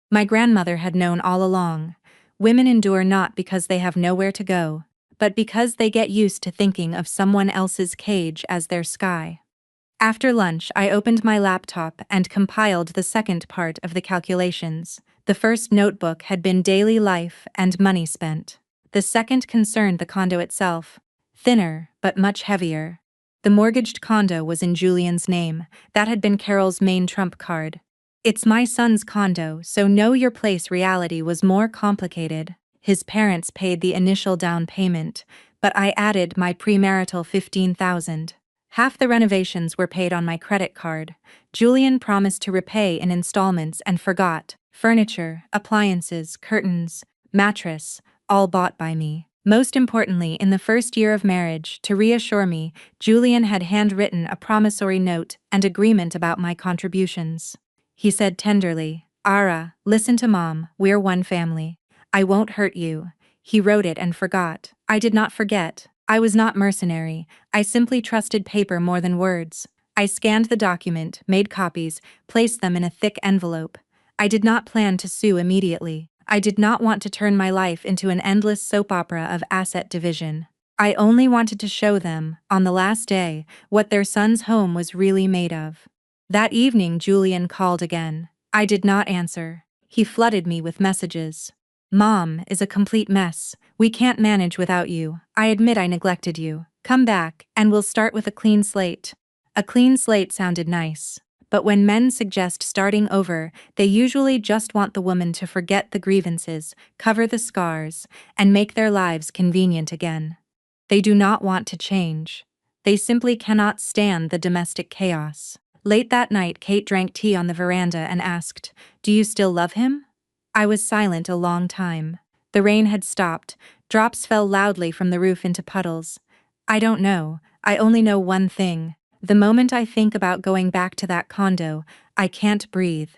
Speaker 1: My grandmother had known all along. Women endure not because they have nowhere to go, but because they get used to thinking of someone else's cage as their sky. After lunch, I opened my laptop and compiled the second part of the calculations. The first notebook had been daily life and money spent. The second concerned the condo itself. Thinner, but much heavier. The mortgaged condo was in Julian's name. That had been Carol's main trump card. It's my son's condo, so know your place reality was more complicated. His parents paid the initial down payment, but I added my premarital $15,000. Half the renovations were paid on my credit card. Julian promised to repay in installments and forgot. Furniture, appliances, curtains, mattress, all bought by me. Most importantly, in the first year of marriage, to reassure me, Julian had handwritten a promissory note and agreement about my contributions. He said tenderly, "Ara, listen to Mom, we're one family. I won't hurt you." He wrote it and forgot. I did not forget. I was not mercenary. I simply trusted paper more than words. I scanned the document, made copies, placed them in a thick envelope. I did not plan to sue immediately. I did not want to turn my life into an endless soap opera of asset division. I only wanted to show them, on the last day, what their son's home was really made of. That evening, Julian called again. I did not answer. He flooded me with messages. "Mom is a complete mess. We can't manage without you. I admit I neglected you. Come back, and we'll start with a clean slate." A clean slate sounded nice, But when men suggest starting over, they usually just want the woman to forget the grievances, cover the scars, and make their lives convenient again. They do not want to change. They simply cannot stand the domestic chaos. Late that night, Kate drank tea on the veranda and asked, "Do you still love him?" I was silent a long time. The rain had stopped. Drops fell loudly from the roof into puddles. "I don't know. I only know one thing. The moment I think about going back to that condo, I can't breathe."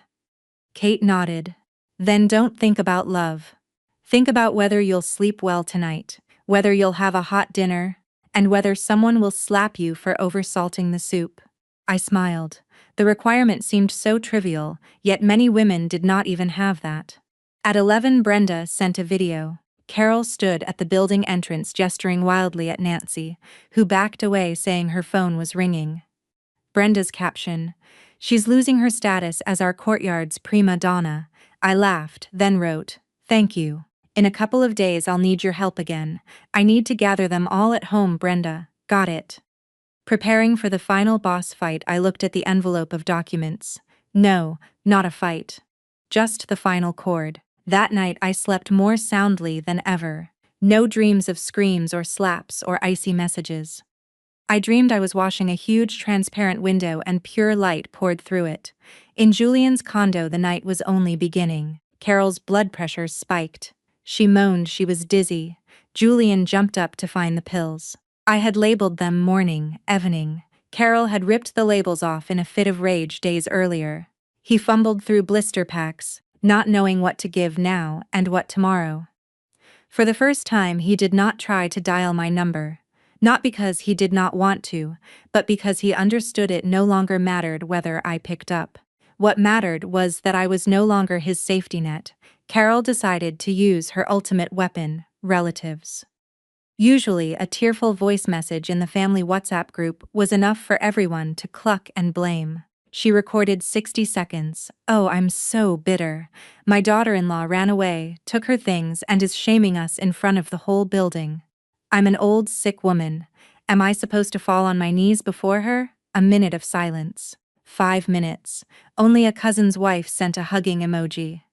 Speaker 1: Kate nodded. "Then don't think about love. Think about whether you'll sleep well tonight, whether you'll have a hot dinner, and whether someone will slap you for oversalting the soup." I smiled. The requirement seemed so trivial, yet many women did not even have that. At 11, Brenda sent a video. Carol stood at the building entrance gesturing wildly at Nancy, who backed away saying her phone was ringing. Brenda's caption, "She's losing her status as our courtyard's prima donna." I laughed, then wrote, "Thank you. In a couple of days I'll need your help again. I need to gather them all at home, Brenda. Got it." Preparing for the final boss fight, I looked at the envelope of documents. No, not a fight. Just the final chord. That night I slept more soundly than ever. No dreams of screams or slaps or icy messages. I dreamed I was washing a huge transparent window and pure light poured through it. In Julian's condo the night was only beginning. Carol's blood pressure spiked. She moaned she was dizzy. Julian jumped up to find the pills. I had labeled them morning, evening. Carol had ripped the labels off in a fit of rage days earlier. He fumbled through blister packs, not knowing what to give now and what tomorrow. For the first time he did not try to dial my number. Not because he did not want to, but because he understood it no longer mattered whether I picked up. What mattered was that I was no longer his safety net. Carol decided to use her ultimate weapon, relatives. Usually, a tearful voice message in the family WhatsApp group was enough for everyone to cluck and blame. She recorded 60 seconds. "Oh, I'm so bitter. My daughter-in-law ran away, took her things, and is shaming us in front of the whole building. I'm an old, sick woman. Am I supposed to fall on my knees before her?" A minute of silence. 5 minutes. Only a cousin's wife sent a hugging emoji.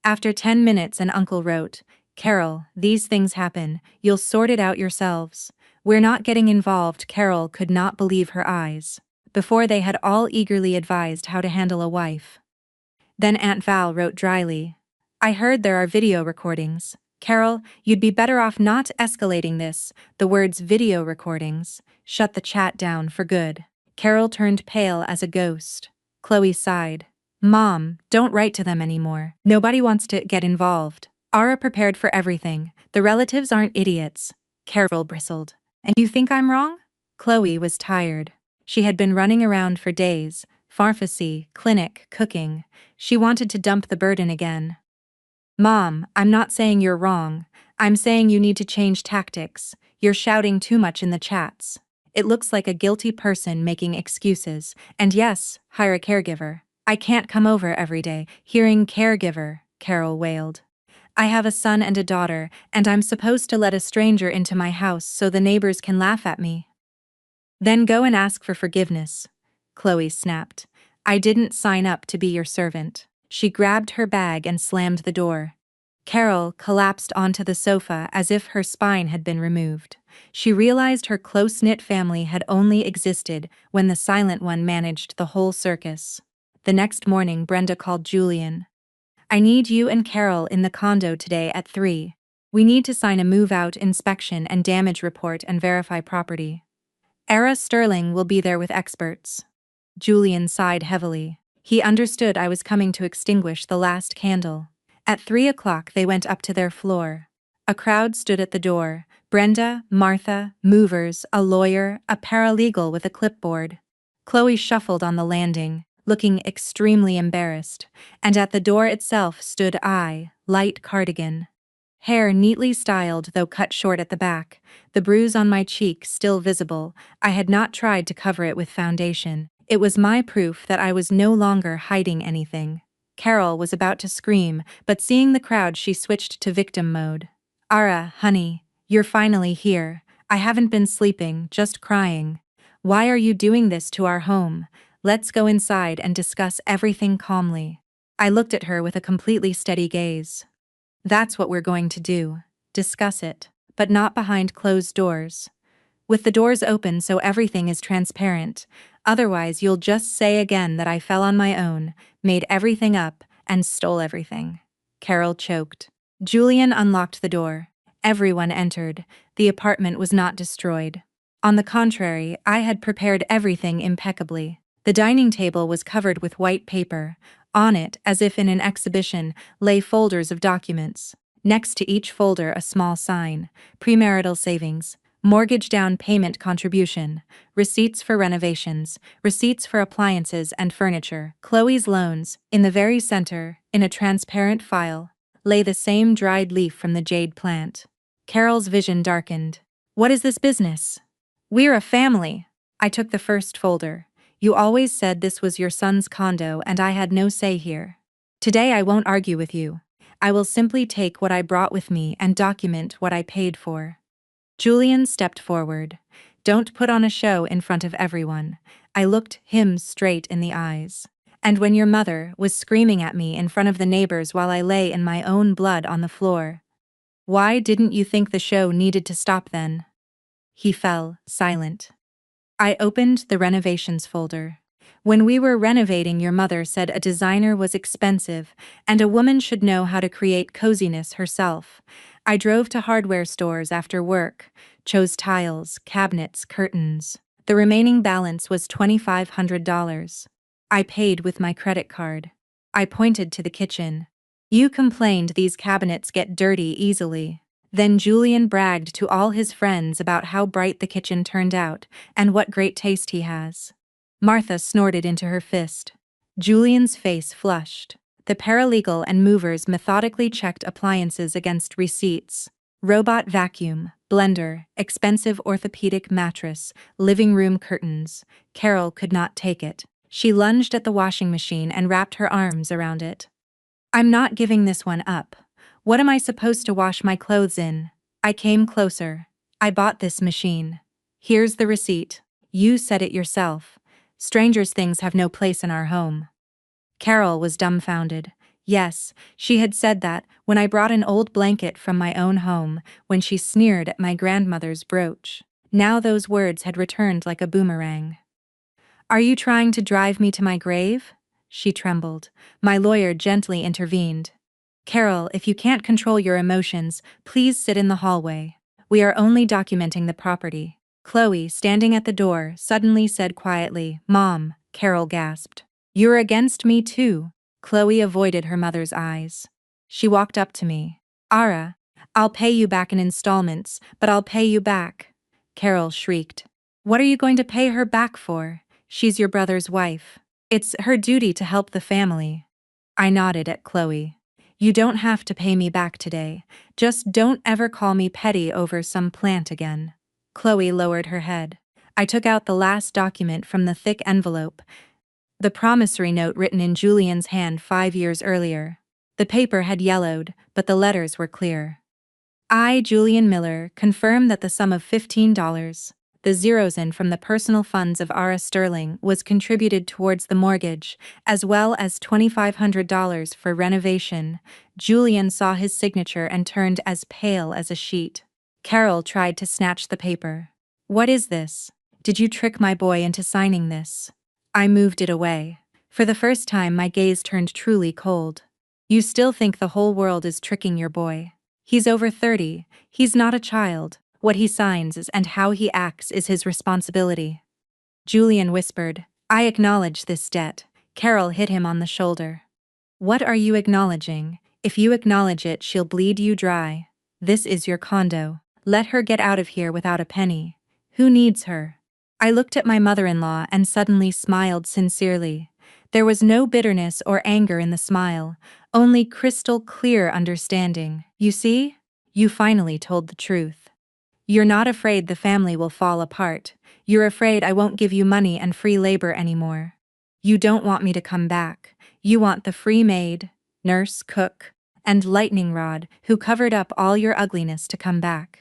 Speaker 1: After 10 minutes, an uncle wrote, "Carol, these things happen. You'll sort it out yourselves. We're not getting involved." Carol could not believe her eyes. Before they had all eagerly advised how to handle a wife. Then Aunt Val wrote dryly, "I heard there are video recordings. Carol, you'd be better off not escalating this." The words "video recordings" shut the chat down for good. Carol turned pale as a ghost. Chloe sighed. "Mom, don't write to them anymore. Nobody wants to get involved. Ara prepared for everything. The relatives aren't idiots." Carol bristled. "And you think I'm wrong?" Chloe was tired. She had been running around for days, pharmacy, clinic, cooking. She wanted to dump the burden again. "Mom, I'm not saying you're wrong. I'm saying you need to change tactics. You're shouting too much in the chats. It looks like a guilty person making excuses. And yes, hire a caregiver." "I can't come over every day." Hearing caregiver, Carol wailed. "I have a son and a daughter, and I'm supposed to let a stranger into my house so the neighbors can laugh at me." "Then go and ask for forgiveness," Chloe snapped. "I didn't sign up to be your servant." She grabbed her bag and slammed the door. Carol collapsed onto the sofa as if her spine had been removed. She realized her close-knit family had only existed when the silent one managed the whole circus. The next morning, Brenda called Julian. "I need you and Carol in the condo today at 3. We need to sign a move-out inspection and damage report and verify property. Era Sterling will be there with experts." Julian sighed heavily. He understood I was coming to extinguish the last candle. At 3 o'clock they went up to their floor. A crowd stood at the door. Brenda, Martha, movers, a lawyer, a paralegal with a clipboard. Chloe shuffled on the landing, looking extremely embarrassed, and at the door itself stood I, light cardigan. Hair neatly styled though cut short at the back, the bruise on my cheek still visible. I had not tried to cover it with foundation. It was my proof that I was no longer hiding anything. Carol was about to scream, but seeing the crowd she switched to victim mode. "Ara, honey, you're finally here. I haven't been sleeping, just crying. Why are you doing this to our home? Let's go inside and discuss everything calmly. I looked at her with a completely steady gaze. That's what we're going to do. Discuss it, but not behind closed doors. With the doors open so everything is transparent, otherwise you'll just say again that I fell on my own, made everything up, and stole everything. Carol choked. Julian unlocked the door. Everyone entered. The apartment was not destroyed. On the contrary, I had prepared everything impeccably. The dining table was covered with white paper. On it, as if in an exhibition, lay folders of documents. Next to each folder a small sign: premarital savings, mortgage down payment contribution, receipts for renovations, receipts for appliances and furniture, Chloe's loans. In the very center, in a transparent file, lay the same dried leaf from the jade plant. Carol's vision darkened. What is this business? We're a family. I took the first folder. You always said this was your son's condo and I had no say here. Today I won't argue with you. I will simply take what I brought with me and document what I paid for. Julian stepped forward. Don't put on a show in front of everyone. I looked him straight in the eyes. And when your mother was screaming at me in front of the neighbors while I lay in my own blood on the floor, why didn't you think the show needed to stop then? He fell silent. I opened the renovations folder. When we were renovating, your mother said a designer was expensive and a woman should know how to create coziness herself. I drove to hardware stores after work, chose tiles, cabinets, curtains. The remaining balance was $2,500. I paid with my credit card. I pointed to the kitchen. You complained these cabinets get dirty easily. Then Julian bragged to all his friends about how bright the kitchen turned out and what great taste he has. Martha snorted into her fist. Julian's face flushed. The paralegal and movers methodically checked appliances against receipts. Robot vacuum, blender, expensive orthopedic mattress, living room curtains. Carol could not take it. She lunged at the washing machine and wrapped her arms around it. I'm not giving this one up. What am I supposed to wash my clothes in? I came closer. I bought this machine. Here's the receipt. You said it yourself. Strangers' things have no place in our home. Carol was dumbfounded. Yes, she had said that when I brought an old blanket from my own home, when she sneered at my grandmother's brooch. Now those words had returned like a boomerang. Are you trying to drive me to my grave? She trembled. My lawyer gently intervened. Carol, if you can't control your emotions, please sit in the hallway. We are only documenting the property. Chloe, standing at the door, suddenly said quietly, Mom. Carol gasped. You're against me too. Chloe avoided her mother's eyes. She walked up to me. Ara, I'll pay you back in installments, but I'll pay you back. Carol shrieked. What are you going to pay her back for? She's your brother's wife. It's her duty to help the family. I nodded at Chloe. You don't have to pay me back today. Just don't ever call me petty over some plant again. Chloe lowered her head. I took out the last document from the thick envelope, the promissory note written in Julian's hand 5 years earlier. The paper had yellowed, but the letters were clear. I, Julian Miller, confirm that the sum of $15, the zeros in from the personal funds of Ara Sterling, was contributed towards the mortgage, as well as $2,500 for renovation. Julian saw his signature and turned as pale as a sheet. Carol tried to snatch the paper. What is this? Did you trick my boy into signing this? I moved it away. For the first time my gaze turned truly cold. You still think the whole world is tricking your boy. He's over 30, he's not a child. What he signs and how he acts is his responsibility. Julian whispered, I acknowledge this debt. Carol hit him on the shoulder. What are you acknowledging? If you acknowledge it, she'll bleed you dry. This is your condo. Let her get out of here without a penny. Who needs her? I looked at my mother-in-law and suddenly smiled sincerely. There was no bitterness or anger in the smile, only crystal clear understanding. You see? You finally told the truth. You're not afraid the family will fall apart. You're afraid I won't give you money and free labor anymore. You don't want me to come back. You want the free maid, nurse, cook, and lightning rod who covered up all your ugliness to come back.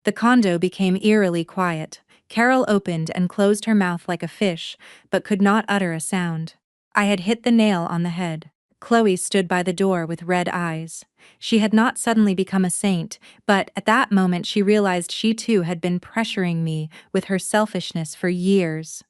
Speaker 1: The condo became eerily quiet. Carol opened and closed her mouth like a fish, but could not utter a sound. I had hit the nail on the head. Chloe stood by the door with red eyes. She had not suddenly become a saint, but at that moment she realized she too had been pressuring me with her selfishness for years.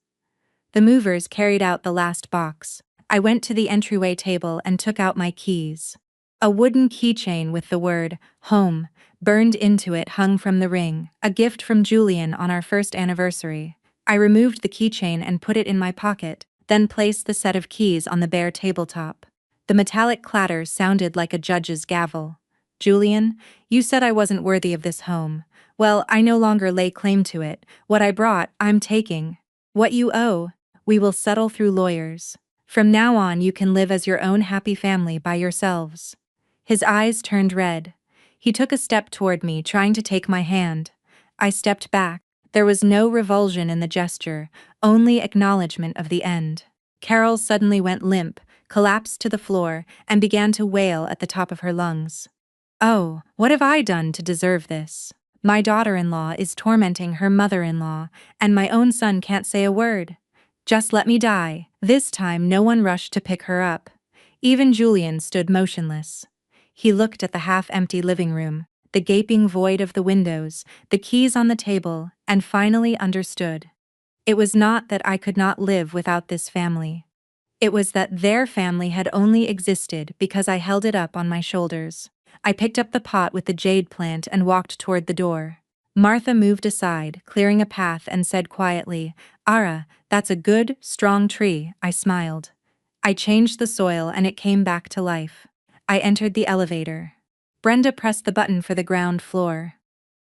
Speaker 1: The movers carried out the last box. I went to the entryway table and took out my keys. A wooden keychain with the word, home, burned into it hung from the ring, a gift from Julian on our first anniversary. I removed the keychain and put it in my pocket, then placed the set of keys on the bare tabletop. The metallic clatter sounded like a judge's gavel. Julian, you said I wasn't worthy of this home. Well, I no longer lay claim to it. What I brought, I'm taking. What you owe, we will settle through lawyers. From now on you can live as your own happy family by yourselves. His eyes turned red. He took a step toward me, trying to take my hand. I stepped back. There was no revulsion in the gesture, only acknowledgement of the end. Carol suddenly went limp, collapsed to the floor, and began to wail at the top of her lungs. Oh, what have I done to deserve this? My daughter-in-law is tormenting her mother-in-law, and my own son can't say a word. Just let me die. This time no one rushed to pick her up. Even Julian stood motionless. He looked at the half-empty living room, the gaping void of the windows, the keys on the table, and finally understood. It was not that I could not live without this family. It was that their family had only existed because I held it up on my shoulders. I picked up the pot with the jade plant and walked toward the door. Martha moved aside, clearing a path, and said quietly, "Ara, that's a good, strong tree." I smiled. I changed the soil and it came back to life. I entered the elevator. Brenda pressed the button for the ground floor.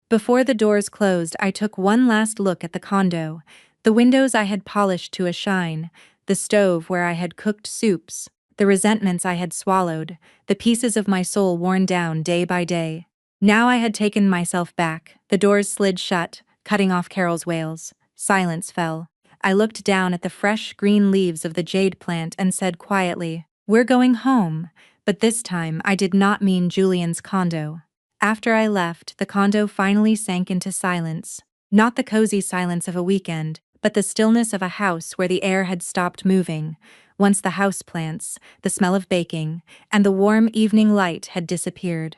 Speaker 1: Before the doors closed, I took one last look at the condo. The windows I had polished to a shine, the stove where I had cooked soups, the resentments I had swallowed, the pieces of my soul worn down day by day. Now I had taken myself back. The doors slid shut, cutting off Carol's wails. Silence fell. I looked down at the fresh green leaves of the jade plant and said quietly, "We're going home." But this time I did not mean Julian's condo. After I left, the condo finally sank into silence. Not the cozy silence of a weekend, but the stillness of a house where the air had stopped moving. Once the houseplants, the smell of baking, and the warm evening light had disappeared.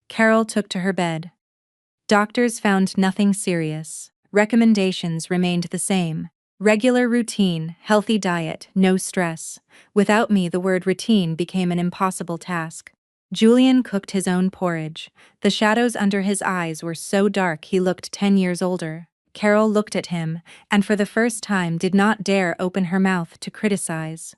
Speaker 1: Carol took to her bed. Doctors found nothing serious. Recommendations remained the same. Regular routine, healthy diet, no stress. Without me, the word routine became an impossible task. Julian cooked his own porridge. The shadows under his eyes were so dark he looked 10 years older. Carol looked at him, and for the first time did not dare open her mouth to criticize.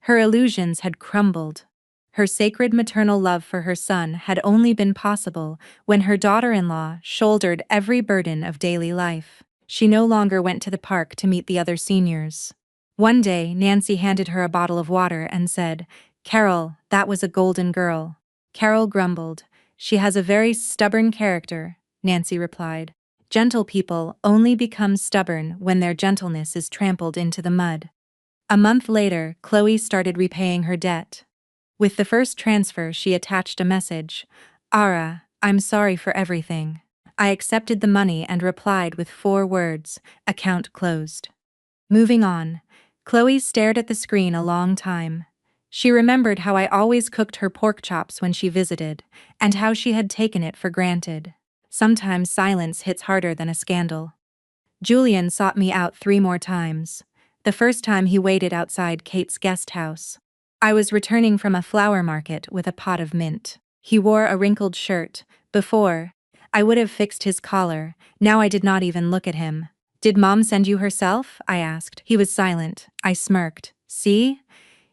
Speaker 1: Her illusions had crumbled. Her sacred maternal love for her son had only been possible when her daughter-in-law shouldered every burden of daily life. She no longer went to the park to meet the other seniors. One day, Nancy handed her a bottle of water and said, "Carol, that was a golden girl." Carol grumbled. "She has a very stubborn character," Nancy replied. "Gentle people only become stubborn when their gentleness is trampled into the mud." A month later, Chloe started repaying her debt. With the first transfer, she attached a message. "Ara, I'm sorry for everything." I accepted the money and replied with 4 words, "Account closed." Moving on, Chloe stared at the screen a long time. She remembered how I always cooked her pork chops when she visited, and how she had taken it for granted. Sometimes silence hits harder than a scandal. Julian sought me out 3 more times. The first time he waited outside Kate's guest house. I was returning from a flower market with a pot of mint. He wore a wrinkled shirt. Before, I would have fixed his collar. Now I did not even look at him. "Did Mom send you herself?" I asked. He was silent. I smirked. "See?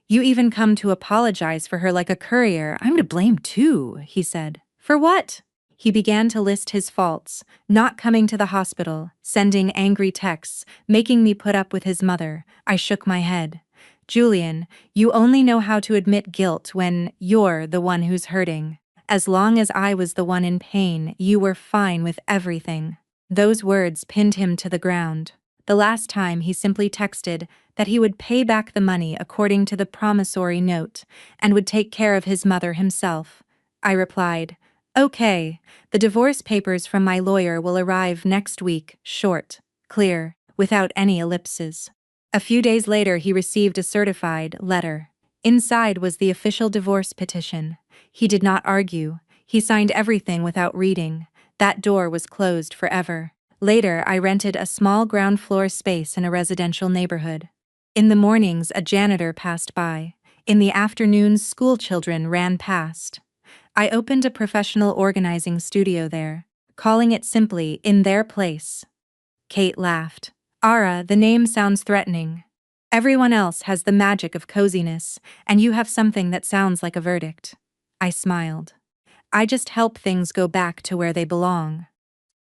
Speaker 1: You even come to apologize for her like a courier. I'm to blame too," he said. "For what?" He began to list his faults: not coming to the hospital, sending angry texts, making me put up with his mother. I shook my head. "Julian, you only know how to admit guilt when you're the one who's hurting. As long as I was the one in pain, you were fine with everything." Those words pinned him to the ground. The last time he simply texted that he would pay back the money according to the promissory note and would take care of his mother himself. I replied, "Okay, the divorce papers from my lawyer will arrive next week, short, clear, without any ellipses. A few days later, he received a certified letter. Inside was the official divorce petition. He did not argue. He signed everything without reading. That door was closed forever. Later, I rented a small ground floor space in a residential neighborhood. In the mornings, a janitor passed by. In the afternoons, school children ran past. I opened a professional organizing studio there, calling it simply In Their Place. Kate laughed. Ara, the name sounds threatening. Everyone else has the magic of coziness, and you have something that sounds like a verdict. I smiled. I just help things go back to where they belong.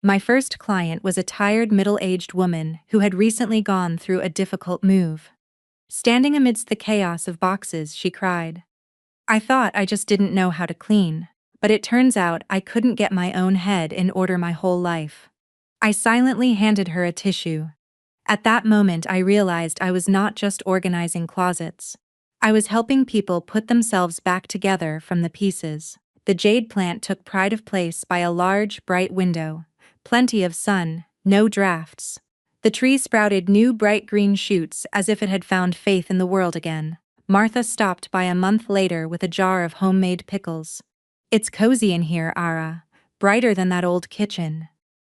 Speaker 1: My first client was a tired middle-aged woman who had recently gone through a difficult move. Standing amidst the chaos of boxes, she cried. I thought I just didn't know how to clean, but it turns out I couldn't get my own head in order my whole life. I silently handed her a tissue. At that moment, I realized I was not just organizing closets. I was helping people put themselves back together from the pieces. The jade plant took pride of place by a large, bright window. Plenty of sun, no drafts. The tree sprouted new bright green shoots as if it had found faith in the world again. Martha stopped by a month later with a jar of homemade pickles. It's cozy in here, Ara. Brighter than that old kitchen.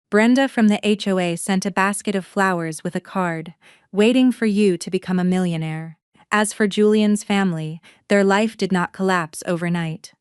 Speaker 1: Brenda from the HOA sent a basket of flowers with a card, waiting for you to become a millionaire. As for Julian's family, their life did not collapse overnight.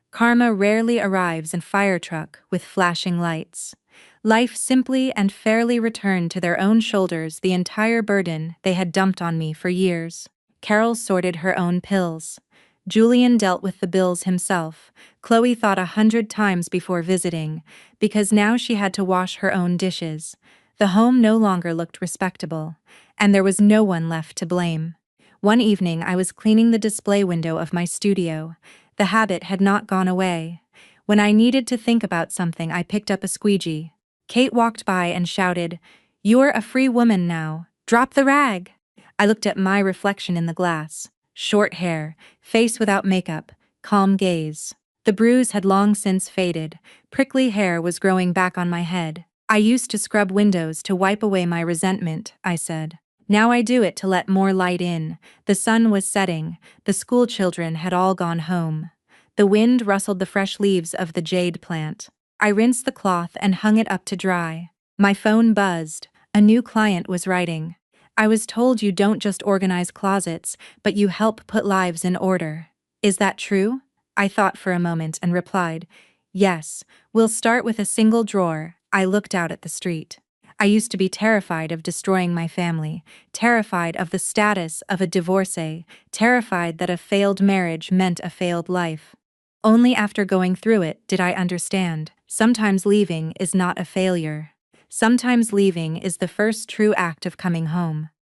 Speaker 1: Karma rarely arrives in fire truck with flashing lights. Life simply and fairly returned to their own shoulders the entire burden they had dumped on me for years. Carol sorted her own pills. Julian dealt with the bills himself. Chloe thought 100 times before visiting, because now she had to wash her own dishes. The home no longer looked respectable, and there was no one left to blame. One evening I was cleaning the display window of my studio. The habit had not gone away. When I needed to think about something, I picked up a squeegee. Kate walked by and shouted, "You're a free woman now. Drop the rag." I looked at my reflection in the glass. Short hair, face without makeup, calm gaze. The bruise had long since faded. Prickly hair was growing back on my head. I used to scrub windows to wipe away my resentment, I said. Now I do it to let more light in. The sun was setting. The school children had all gone home. The wind rustled the fresh leaves of the jade plant. I rinsed the cloth and hung it up to dry. My phone buzzed. A new client was writing. I was told you don't just organize closets, but you help put lives in order. Is that true? I thought for a moment and replied, yes, we'll start with a single drawer. I looked out at the street. I used to be terrified of destroying my family, terrified of the status of a divorcee, terrified that a failed marriage meant a failed life. Only after going through it did I understand, sometimes leaving is not a failure. Sometimes leaving is the first true act of coming home.